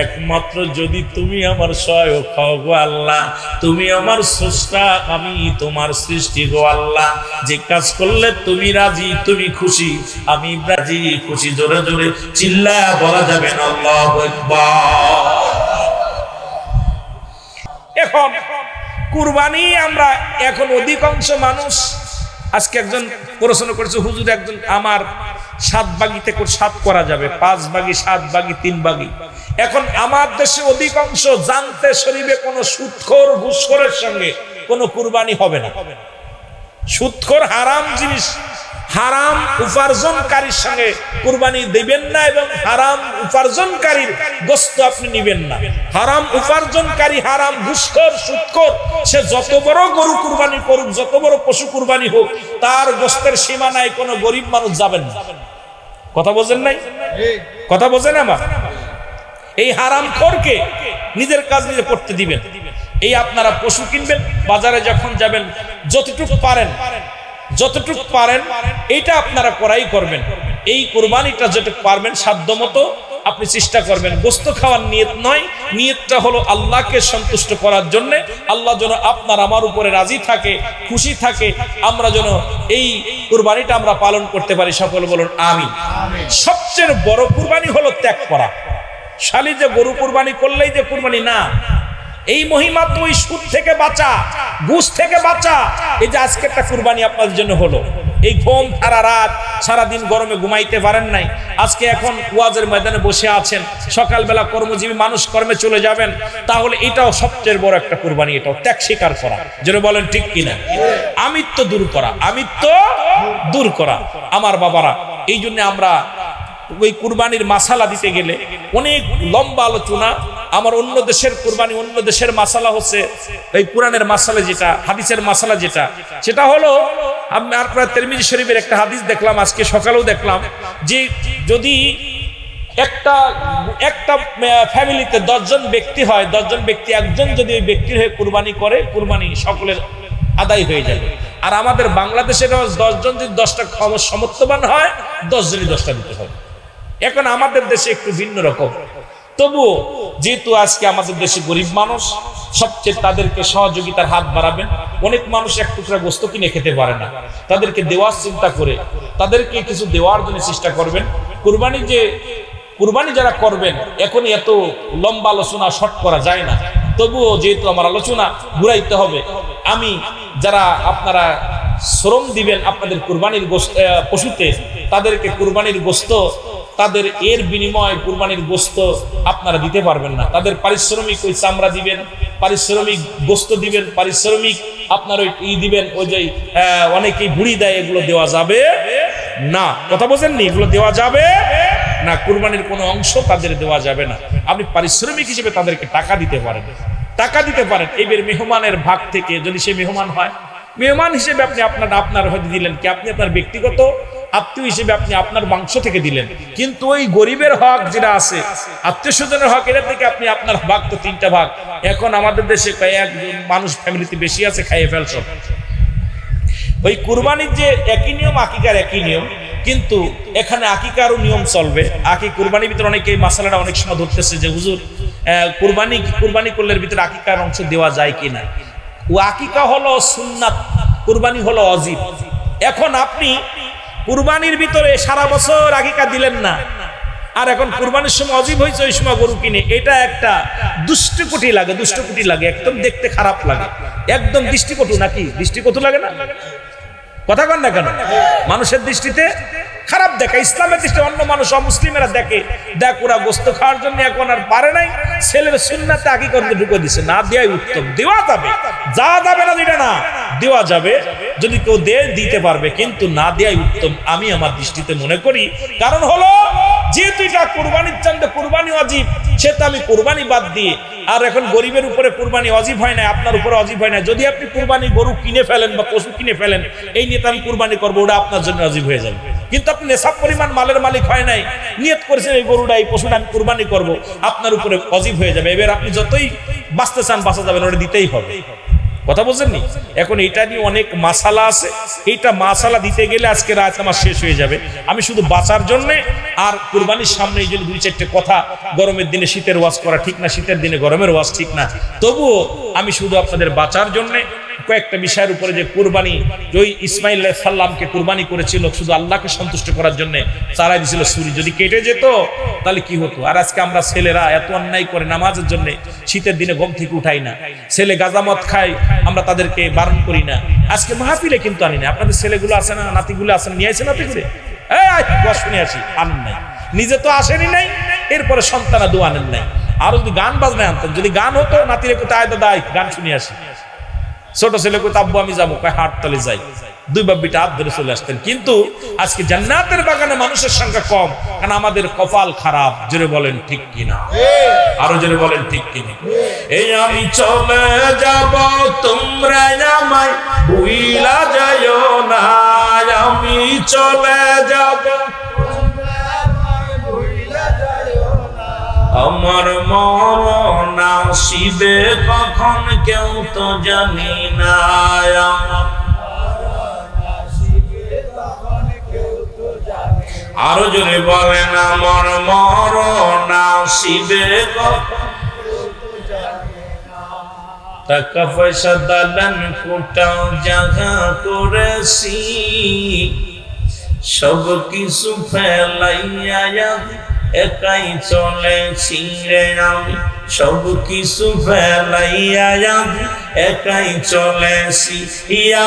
একমাত্র যদি তুমি আমার সহায়ক হও গো আল্লাহ। তুমি আমার স্রষ্টা, আমি তোমার সৃষ্টি গো আল্লাহ। যে কাজ করলে তুমি রাজি, তুমি খুশি, আমি রাজি খুশি। জোরে জোরে চিল্লায়া বলা যাবে না আল্লাহু আকবার। এখন কুরবানি আমরা এখন অধিকাংশ মানুষ, আজকে একজন প্রশ্ন করেছে, হুজুর একজন আমার 7 ভাগিতে 7 করা যাবে, 5 ভাগি, 7 ভাগি, 3 ভাগি। এখন আমার দেশে অধিকাংশ জানতে শরীফে কোনো সুদখোর ঘুষখোরের সঙ্গে কোনো কুরবানি হবে না। সুদখোর হারাম জিনিস, হারাম উপার্জনকারীর সঙ্গে কুরবানি দিবেন না, এবং হারাম উপার্জনকারীর গোশত আপনি নিবেন না। হারাম উপার্জনকারী, হারাম ঘুষখোর, সুদখোর, সে যত বড় গরু কুরবানি করুক, যত বড় পশু কুরবানি হোক, তার গোশতের সীমানায় কোনো গরিব মানুষ যাবেন না। কথা বোঝেন নাই? কথা বোঝেন আমার? এই হারামখোরকে নিজের কাজ নিজে করতে দিবেন। এই আপনারা পশু কিনবেন, বাজারে যখন যাবেন যতটুকু পারেন এইটা আপনারা করাই করবেন। এই কুরবানিটা যেটুকু পারবেন সাধ্যমতো আপনি চেষ্টা করবেন। গোশত খাওয়ার নিয়ত নয়, নিয়তটা হলো আল্লাহকে সন্তুষ্ট করার জন্য। আল্লাহ যেন আপনার আমার উপরে রাজি থাকে, খুশি থাকে, আমরা যেন এই কুরবানিটা আমরা পালন করতে পারি। সকল বলুন আমিন। সবচেয়ে বড় কুরবানি হলো ত্যাগ করা। শালি যে গরু কুরবানি করলেই যে কুরবানি না, এই মহিমা তো ওই সুদ থেকে বাঁচা, ঘুষ থেকে বাঁচা। এই যে আজকে একটা কুরবানি আপনাদের জন্য হলো, এই ঘুম সারা রাত সারাদিন গরমে ঘুমাইতে পারেন নাই, আজকে এখন ওয়াজের ময়দানে বসে আছেন, সকালবেলা কর্মজীবী মানুষ কর্মে চলে যাবেন, তাহলে এটাও সবচেয়ে বড় একটা কুরবানি। এটাও ত্যাগ স্বীকার করা, যেন বলেন ঠিক কিনা? আমিত্ব দূর করা, আমিত্ব দূর করা। আমার বাবারা, এই জন্য আমরা ওই কুরবানির মাসালা দিতে গেলে অনেক লম্বা আলোচনা। আমার অন্য দেশের কুরবানি, অন্য দেশের মাসালা হচ্ছে এই কোরআনের মাসালা যেটা, হাদিসের মাসালা যেটা, সেটা হলো আমি আপনার তিরমিজি শরীফের একটা হাদিস দেখলাম, আজকে সকালেও দেখলাম, যে যদি একটা ফ্যামিলিতে 10 জন ব্যক্তি হয়, 10 জন ব্যক্তি একজন যদি ওই ব্যক্তির হয়ে কুরবানি করে, কুরবানি সকলের আদায় হয়ে যাবে। আর আমাদের বাংলাদেশের 10 জন যদি 10টা সমর্থবান হয়, 10 জনই 10টা দিতে হবে। এখন আমাদের দেশে একটু ভিন্ন রকম, তবুও যেহেতু আজকে আমাদের দেশে গরিব মানুষ, সবচেয়ে তাদেরকে সহযোগিতার হাত বাড়াবেন। অনেক মানুষ এক টুকরা গোশত কিনে খেতে পারে না, তাদেরকে দেওয়ার চিন্তা করে তাদেরকে কিছু দেওয়ার জন্য চেষ্টা করবেন। কুরবানি যারা করবেন, এখন এত লম্বা আলোচনা শর্ট করা যায় না, তবুও যেহেতু আমার আলোচনা ঘুরাইতে হবে, আমি যারা আপনারা শ্রম দিবেন আপনাদের কুরবানির পশুতে, তাদেরকে কুরবানির গোশত, তাদের এর বিনিময়ে কুরবানির গোশত আপনারা দিতে পারবেন না। তাদের পারিশ্রমিক ওই চামড়া দিবেন, পারিশ্রমিক গোশত দিবেন, পারিশ্রমিক আপনার ওই দিবেন, ওই যে অনেকেই বুড়ি দেয়, এগুলো দেওয়া যাবে না। কথা বোঝেননি? এগুলো দেওয়া যাবে না, কুরবানির কোনো অংশ তাদের দেওয়া যাবে না। আপনি পারিশ্রমিক হিসেবে তাদেরকে টাকা দিতে পারেন, টাকা দিতে পারেন। এইবার মেহমানের ভাগ থেকে যদি সে মেহমান হয়, মেহমান হিসেবে আপনি আপনার হয়তো দিলেন কি, আপনি আপনার ব্যক্তিগত আত্মীয় হিসেবে আপনি আপনার বংশ থেকে দিলেন, কিন্তু ওই গরিবের হক যেটা আছে, আত্মীয় স্বজনের হক, এটা থেকে আপনি আপনার ভাগ তো 3টা ভাগ। এখন আমাদের দেশে একজন মানুষ ফ্যামিলিতে বেশি আছে, খাইয়ে ফেল সব। ওই কুরবানির যে একই নিয়ম, আকিকার একই নিয়ম, কিন্তু এখানে আকিকারও নিয়ম চলবে। কুরবানির ভিতরে অনেকে এই মাসালাটা অনেক সময় ধরতেছে যে হুজুর কুরবানি করলে ভিতরে আকিকার অংশ দেওয়া যায় কিনা। ও আকিকা হলো সুন্নাত, কুরবানি হলো ওয়াজিব। এখন আপনি কুরবানির ভিতরে সারা বছর আকিকা দিলেন না, আর এখন কুরবানির সময় ওয়াজিব হয়েছে, ওই সময় গরু কিনে, এটা একটা দুষ্টকুটি লাগে, একদম দেখতে খারাপ লাগে, একদম দৃষ্টিকটু। নাকি দৃষ্টিকটু লাগে না? কথা কন না কেন? মানুষের দৃষ্টিতে খারাপ দেখা, ইসলামের দৃষ্টি অন্য মানুষ অমুসলিমেরা দেখে, দেখ ওরা গোশত খাওয়ার জন্য এখন আর পারে নাই, ছেলের সুন্নাতে আকিকা করতে ঢুকে দিছে। না দেওয়াই উত্তম। দেওয়া যাবে, যা যাবে না যেটা না দেওয়া যাবে, যদি কেউ দিতে পারবে, কিন্তু না দেওয়াই উত্তম আমি আমার দৃষ্টিতে মনে করি। কারণ হলো যেহেতু এটা কুরবানির চান্দে কুরবানি ওয়াজিব, সেটা আমি কুরবানি বাদ দিয়ে, আর এখন গরিবের উপরে কুরবানি ওয়াজিব হয় না, আপনার উপরে ওয়াজিব হয় না। যদি আপনি কুরবানি গরু কিনে ফেলেন বা পশু কিনে ফেলেন, এই নিয়ে আমি কুরবানি করবো, ওটা আপনার জন্য ওয়াজিব হয়ে যাবে। কিন্তু আপনি নেশাব পরিমাণ মালের মালিক হয় নাই, নিয়ত করেছেন এই গরুটা, এই পশুটা আমি কুরবানি করবো, আপনার উপরে ওয়াজিব হয়ে যাবে। এবার আপনি যতই বাঁচতে চান বাঁচা যাবেন, ওটা দিতেই হবে। কথা বুঝছেননি? এখন এটা নিয়ে অনেক মাসালা আছে, এইটা মাসালা দিতে গেলে আজকে রাত আমার শেষ হয়ে যাবে। আমি শুধু বাঁচার জন্য আর কুরবানির সামনে এই জন্য 2-4টে কথা, গরমের দিনে শীতের ওয়াজ করা ঠিক না, শীতের দিনে গরমের ওয়াজ ঠিক না, তবুও আমি শুধু আপনাদের বাঁচার জন্য কয়েকটা বিষয়ের উপরে যে কুরবানি, ওই ইসমাইল আলাইহিস সালামকে কুরবানি করেছিল শুধু আল্লাহকে সন্তুষ্ট করার জন্য, চালাই দিয়েছিল ছুরি, যদি কেটে যেত তাহলে কি হতো? আর আজকে আমরা ছেলেরা এত অন্যায় করে নামাজের জন্য শীতের দিনে ঘুম থেকে উঠাই না, ছেলে গাঁজামদ খায়, আমরা তাদেরকে বারণ করি না। আজকে মাহফিলে কিন্তু আনি না। আপনাদের ছেলেগুলো আছে না, নাতিগুলো আছে না, নিয়ে আসে নাতি করে শুনে আসি, আনেন নাই, নিজে তো আসেনি নাই, এরপরে সন্তানা দু আনেন নাই। আর যদি গান বাজনায় আনতেন, যদি গান হতো নাতিরে কোথায় দাদা গান শুনে আসি, ছোট ছেলে কোথায় আব্বু আমি যাবো, হাটতলে যাই, দুই বাব্বিটা হাত ধরে চলে আসতেন। কিন্তু আজকে জান্নাতের বাগানে মানুষের সংখ্যা কম, কারণ আমাদের কপাল খারাপ। জোরে বলেন ঠিক কিনা, আরো জোরে বলেন ঠিক কিনা। এই আমি চলে যাব তোমরা আমায় ভুইলা যাইও না, আমি চলে যাব আমার মরণ আসিবে কখন কেউ তো জানি না, আরো জোরে বলেন আমার মরণ আসিবে কখন টাকা পয়সা দালান কোটাও জায়গা করেছি, সব কিছু ফেলাইয়া একাই চলেছি রে আমি, সব কিছু ফেলাইয়া একাই চলেছি।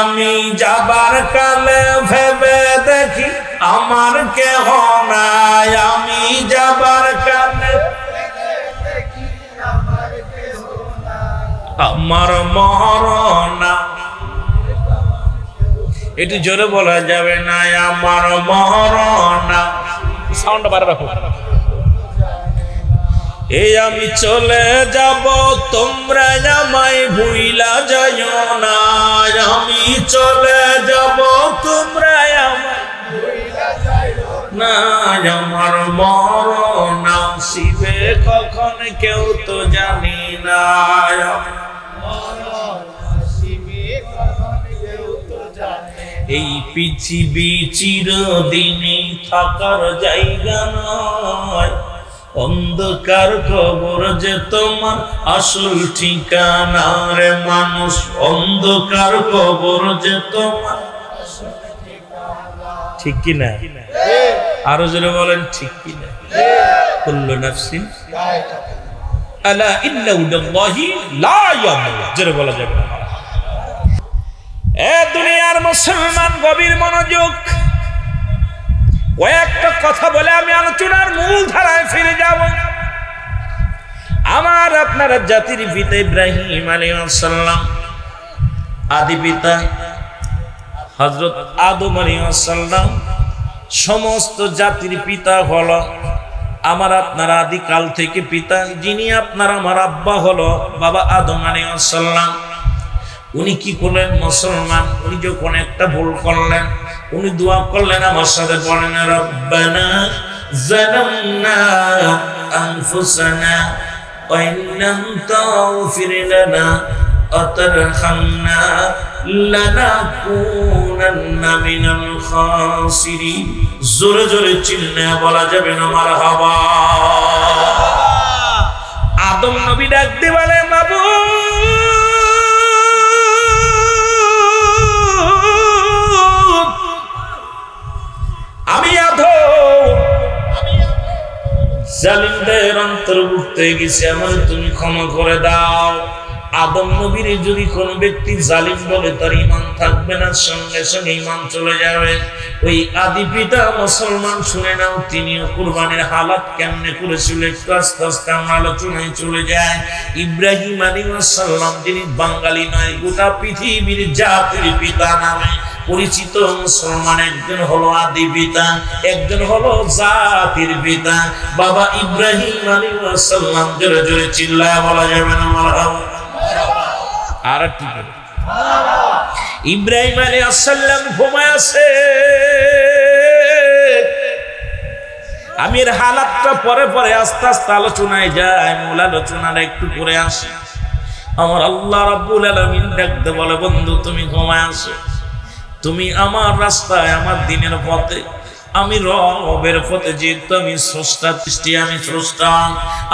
আমি যাবার কালে ভেবে দেখি আমার কেহ নাই, আমি যাবার কালে আমার মরণ, এটি জোরে বলা যাবে না, আমার মরণ, সাউন্ড বাড়া রাখো। এই আমি চলে যাব তোমরা আমায় ভুইলা যাইও না, আমি চলে যাব তোমরা আমায় ভুইলা যাইও না, আমার মরণ আসিবে কখন কেউ তো জানি না, এই পৃথিবী চিরদিনই থাকার জায়গা নয়, অন্ধকার কবর যে তোমার আসল ঠিকানা রে মানুষ, অন্ধকার কবর যে তোমার, ঠিক কিনা? আরো জোরে বলেন ঠিক কিনা? কুল্লু নাফসিন আলা ইন্নাল্লাহি লা ইয়ামুত, জোরে বলা যাবে না। এ দুনিয়ার মুসলমান গভীর মনোযোগ, একটা কথা বলে আমি আলোচনার মূল ধারায় ফিরে যাব। আমার আপনার জাতির পিতা ইব্রাহিম আলাইহিস সালাম, আদি পিতা হযরত আদম আলাইহিস সালাম, সমস্ত জাতির পিতা হলো আমার আপনার আদিকাল থেকে পিতা, যিনি আপনার আমার আব্বা হলো বাবা আদম আলাইহিস সালাম। উনি কি করলেন মুসলমান, উনি যখন একটা ভুল করলেন উনি দোয়া করলেন, আমার সাথে বলেন রব্বানা যালামনা আনফুসানা ওয়া ইল্লাম তাগফির লানা ওয়া তারহামনা লানাকুনান্না মিনাল খাসিরিন। জোরে জোরে চিল্লায়া বলা যাবে না মারহাবা। আদম নবী ডাক দিয়ে বলে মাবুদ, আমি জালিমদের অন্তর্ভুক্ত হয়ে গেছি, আমার তুমি ক্ষমা করে দাও। আদম নবীর যদি কোনো ব্যক্তি জালিম বলে তার ঈমান থাকবে না, সঙ্গে সঙ্গে ঈমান চলে যাবে। ওই আদি পিতা মুসলমান শুনে নাও, তিনিও কুরবানির হালাত কেমনে করেছিল একটু আস্তে আস্তে আমরা আলোচনায় চলে যায়। ইব্রাহিম আলাইহিস সালাম, যিনি বাঙালি নয় গোটা পৃথিবীর জাতির পিতা নামে পরিচিত মুসলমান, একজন হলো আদি পিতা, একজন হলো জাতির পিতা বাবা ইব্রাহিম আলাইহিস সালাম। জোরে জোরে চিল্লায়া বলা যাবে না মারহাবা। আর কি বলে ইব্রাহিম আলাইহিস সালাম ঘুমায় আছে। আমি এর হালাতটা পরে পরে আস্তে আস্তে আলোচনায় যাই, মূল আলোচনাটা একটু করে আসি। আমার আল্লাহ রাব্বুল আলামিন ডাকতে বলে, বন্ধু তুমি ঘুমায় আছো, তুমি আমার রাস্তায় আমার দিনের পথে আমি রবের পথে যেহেতু আমি স্রষ্টা, সৃষ্টি আমি স্রষ্টা,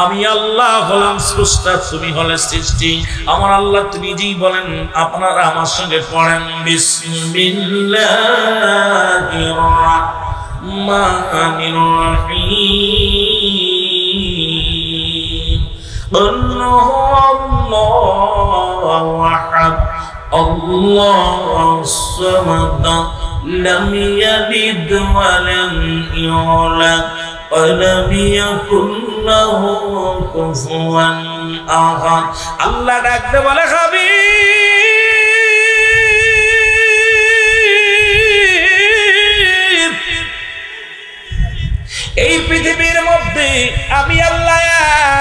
আমি আল্লাহ হলাম স্রষ্টা, তুমি হলে সৃষ্টি। আমার আল্লাহ নিজেই বলেন, আপনারা আমার সঙ্গে পড়েন, বিসমিল্লাহির রাহমানির রাহিম। আল্লাহু আল্লাহু আহাদ, আল্লাহুস সামাদ, لم يلد ولم يولد ولم يكن له كفوا أحد। আল্লাহ ডাকতে বলে, হাবিব, এই পৃথিবীর মধ্যে আমি আল্লাহ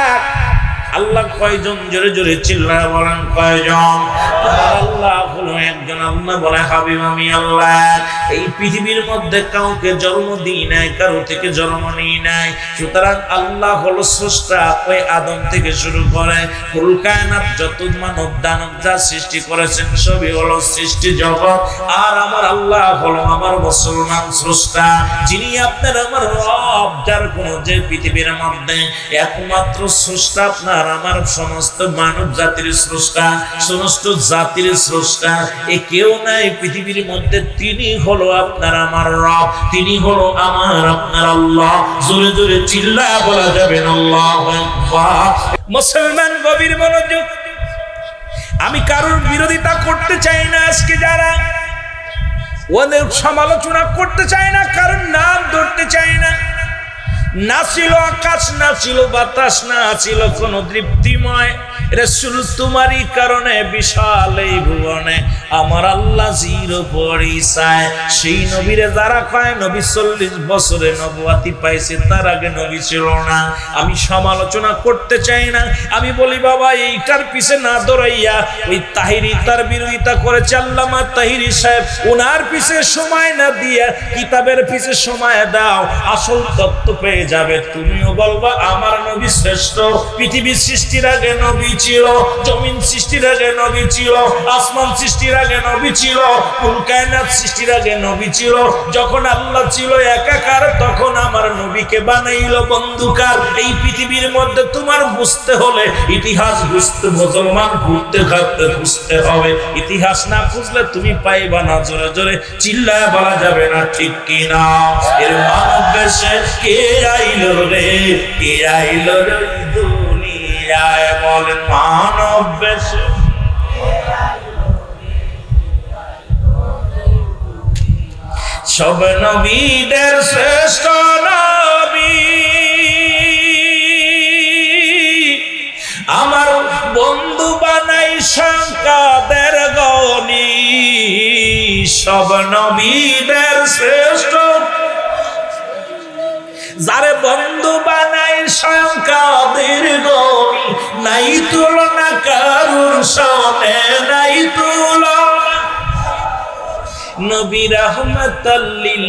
এক। আল্লাহ কয়জন? জোরে জোরে চিল্লায় বলেন, কয়জন? আল্লাহ হলো একজন। আল্লাহ বলে, হাবিব আমি আল্লাহ। এই পৃথিবীর মধ্যে কাউকে জন্ম দিই নাই, কারো থেকে জন্ম নিই নাই। সুতরাং আল্লাহ হলো স্রষ্টা। ওই আদম থেকে শুরু করে কুল কায়নাত যত মানব দানব যা সৃষ্টি করেছেন সবই হলো সৃষ্টি জগৎ। আর আমার আল্লাহ হলো আমার মুসলমান স্রষ্টা, যিনি আপনার আমার রব, যার কোনো যে পৃথিবীর মধ্যে একমাত্র স্রষ্টা আপনার আমার সমস্ত মানব জাতির স্রষ্টা, সমস্ত জাতির স্রষ্টা, এ কেউ নাই পৃথিবীর মধ্যে। তিনি হলো আপনার আমার রব, তিনি হলো আমার আপনার আল্লাহ। জোরে জোরে চিল্লায়া বলা যাবে না আল্লাহু আকবার। মুসলমান গভীর মনোযোগ। আমি কারোর বিরোধিতা করতে চাই না, আজকে যারা ওদের সমালোচনা করতে চাই না, কারণ নাম ধরতে চাই না। না ছিল আকাশ, না ছিল বাতাস, না ছিল কোন তৃপ্তিময় রাসূল, তোমারই কারণে বিশাল এই ভুবনে আমার আল্লাহ জির পরিচয়। সেই নবীরে যারা কয় নবী 40 বছরে নবুয়াতি পাইছে, তার আগে নবী ছিল না, আমি সমালোচনা করতে চাই না। আমি বলি, বাবা এইটার পিছে না দৌড়াইয়া ওই তাহিরি তার বিরোধিতা করেছে আল্লামা তাহিরি সাহেব, ওনার পিছে সময় না দিয়া কিতাবের পিছে সময় দাও, আসল তত্ত্ব পেয়ে যাবে। তুমিও বলবা আমার নবী শ্রেষ্ঠ। পৃথিবী সৃষ্টির আগে নবী ছিল, জমিন সৃষ্টির আগে নবী ছিল, আসমান সৃষ্টির আগে নবী ছিল, কুল কায়নাত সৃষ্টির আগে নবী ছিল। যখন আল্লাহ ছিল একাকার, তখন আমার নবীকে বানাইল বন্ধুকার। এই পৃথিবীর মধ্যে তোমার বুঝতে হলে ইতিহাস বুঝতে, মুসলমান ঘুরতে ঘাটতে বুঝতে হবে। ইতিহাস না বুঝলে তুমি পাইবা না। জোরে জোরে চিল্লায় বলা যাবে না, ঠিক কিনা? এর মানব বেশে কে আইলো রে, কে আইলো রে দুনিয়ায়, বলেন মানব বেশে। সব নবীদের শ্রেষ্ঠ নবী আমার বন্ধু বানাই সংকাদের গনি। সব নবীদের শ্রেষ্ঠ, যারে বন্ধু বানাই সংকাদের গনি, নাই তুলনা কারুর সনে, নাই তুলনা। নবী রাহমাতাল লিল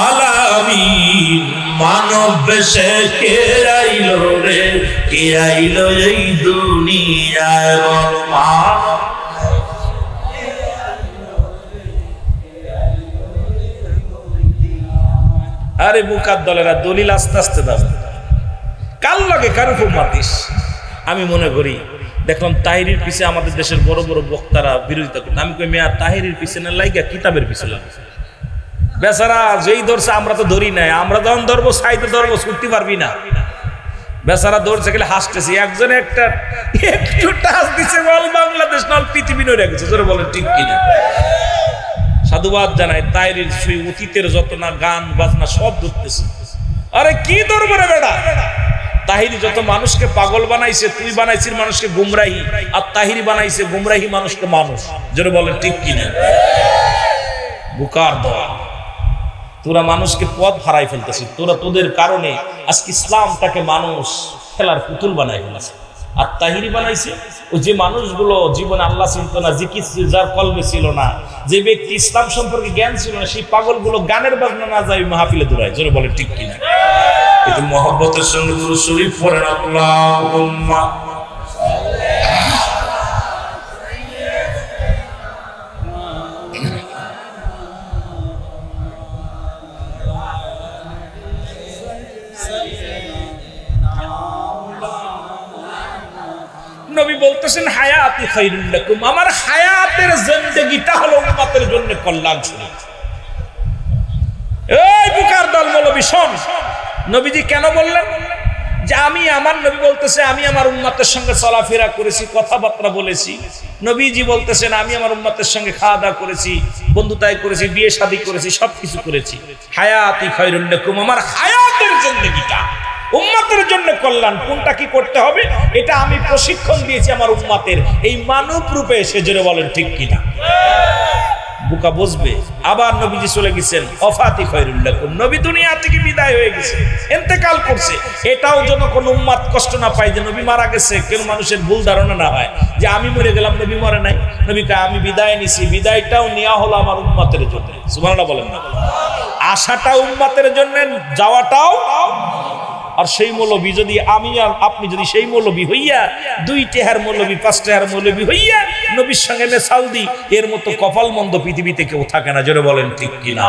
আলামিন মানব বেশে কে আইলো রে, কে আইলো এই দুনিয়ায়, বল মানব। আরে বুকার দলেরা দলিল আস্তে আস্তে দাও, কাল লাগে কারো খুব মাতিস। আমি মনে করি দেখলাম তাহিরির পিছে আমাদের দেশের বড় বড় বক্তারা বিরোধিতা করতে। আমি কই মেয়া তাহিরির পিছে না লাইগা কিতাবের পিছে লাগে। বেচারা যেই ধরছে আমরা তো ধরি নাই, আমরা যখন ধরবো সাইতে ধরবো, ছুটতে পারবি না। বেচারা ধরছে গেলে হাসতেছি। একজনে একটা একটু টাচ দিছে, বল বাংলাদেশ নল পৃথিবী নড়ে গেছে। জোরে বলেন ঠিক কিনা? সাধুবাদ জানাই তাহিরির সেই অতীতের যত না গান বাজনা সব ধরতেছে। আরে কি ধরবো রে বেটা? তাহিরি যত মানুষকে পাগল বানাইছে, তুই বানাইছিস মানুষকে গুমরাহি, আর তাহিরি বানাইছে গুমরাহি মানুষকে মানুষ। জোরে বলেন ঠিক কিনা? বুকার দল, তোরা মানুষকে পথ হারাই ফেলতেছিস। তোরা তোদের কারণে আজকে ইসলামটাকে মানুষ খেলার পুতুল বানাই ফেলেছে। আর তাহিরি বানাইছে ওই যে মানুষগুলো জীবনে আল্লাহ চিনত না, জিকির যার কলবে ছিল না, যে ব্যক্তি ইসলাম সম্পর্কে জ্ঞান ছিল না, সেই পাগলগুলো গানের বাজনা না যায় মাহফিলে দৌড়ায়। জোরে বলে ঠিক কিনা? একটু মহব্বতের সঙ্গে দুরূদ শরীফ পড়েন, আল্লাহুম্মা বলতেছেন হায়াতি খায়রুল লাকুম, আমার হায়াতের জিন্দেগিটা হলো উম্মতের জন্য কল্যাণস্বরূপ। এই বুকার দল মৌলবী শোন, নবীজি কেন বললেন যে আমি, আমার নবী বলতেছে আমি আমার উম্মতের সঙ্গে চলাফেরা করেছি, কথাবার্তা বলেছি। নবীজি বলতেছেন আমি আমার উম্মতের সঙ্গে খাওয়া দাওয়া করেছি, বন্ধুতায় করেছি, বিয়ে শাদী করেছি, সবকিছু করেছি। হায়াতি খায়রুল লাকুম, আমার হায়াতের জিন্দেগিটা উম্মতের জন্য কল্যাণ। কোনটা কি করতে হবে এটা আমি প্রশিক্ষণ দিয়েছি আমার উম্মতের এই মানব রূপে এসে, জোরে বলেন ঠিক কিনা? বুকা বুঝবে। আবার নবীজি চলে গেছেন, ওয়াফাতি খায়রুল লাকুম, নবী দুনিয়া থেকে বিদায় হয়ে গেছে, ইন্তেকাল করছে। এটাও যেন কোন উম্মত কষ্ট না পায় যে নবী মারা গেছে, কেন মানুষের ভুল ধারণা না হয় যে আমি মরে গেলাম নবী মরে নাই। নবী কয় আমি বিদায় নিছি, বিদায়টাও নেওয়া হলো আমার উম্মতের জন্য। সুবহানাল্লাহ বলেন না? আশাটা উম্মতের জন্য, যাওয়াটাও। আর সেই মৌলবী যদি আমি আর আপনি যদি সেই মৌলবী হইয়া 2 টাকার মৌলবী 5 টাকার মৌলবী হইয়া নবীর সঙ্গে মেসাল দিই, এর মতো কপাল মন্দ পৃথিবীতে কেউ থাকে না। জোরে বলেন ঠিক কিনা?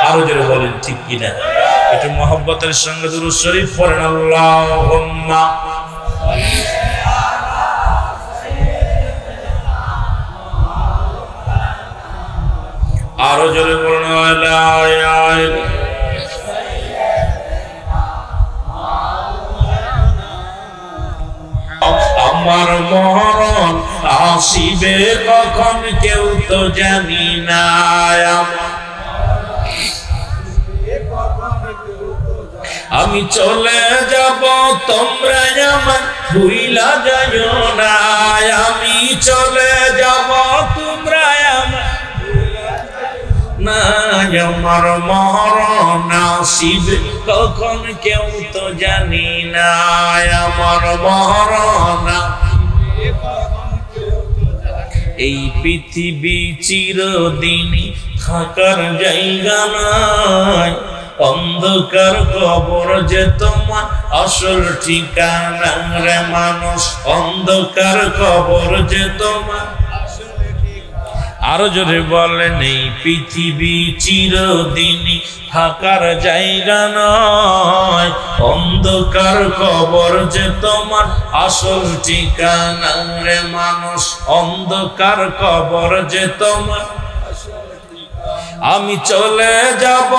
আরো জোরে বলেন ঠিক কিনা? এটা মহব্বতের সঙ্গে দুরূদ শরীফ পড়েন, আল্লাহুম্মা আরো জোরে বলেন আল্লাহ। আমার মরণ আসিবে কখন কেউ তো জানি না, আমি চলে যাব তোমরা আমার ভুইলা যাইও না, আমি চলে যাব তোমরা আমার না, আমার মরণ আসিবে কখন কেউ তো জানি না, আমার মরণ। এই পৃথিবী চিরদিনই থাকার জায়গা নয়, অন্ধকার কবর যে তোমার আসল ঠিকানা রে মানুষ, অন্ধকার কবর যে তোমার। আরো জোরে বলেন, এই পৃথিবী চিরদিনই থাকার জায়গা নয়, অন্ধকার কবর যে তোমার আসল ঠিকানা রে মানুষ, অন্ধকার কবর যে তোমার। আমি চলে যাব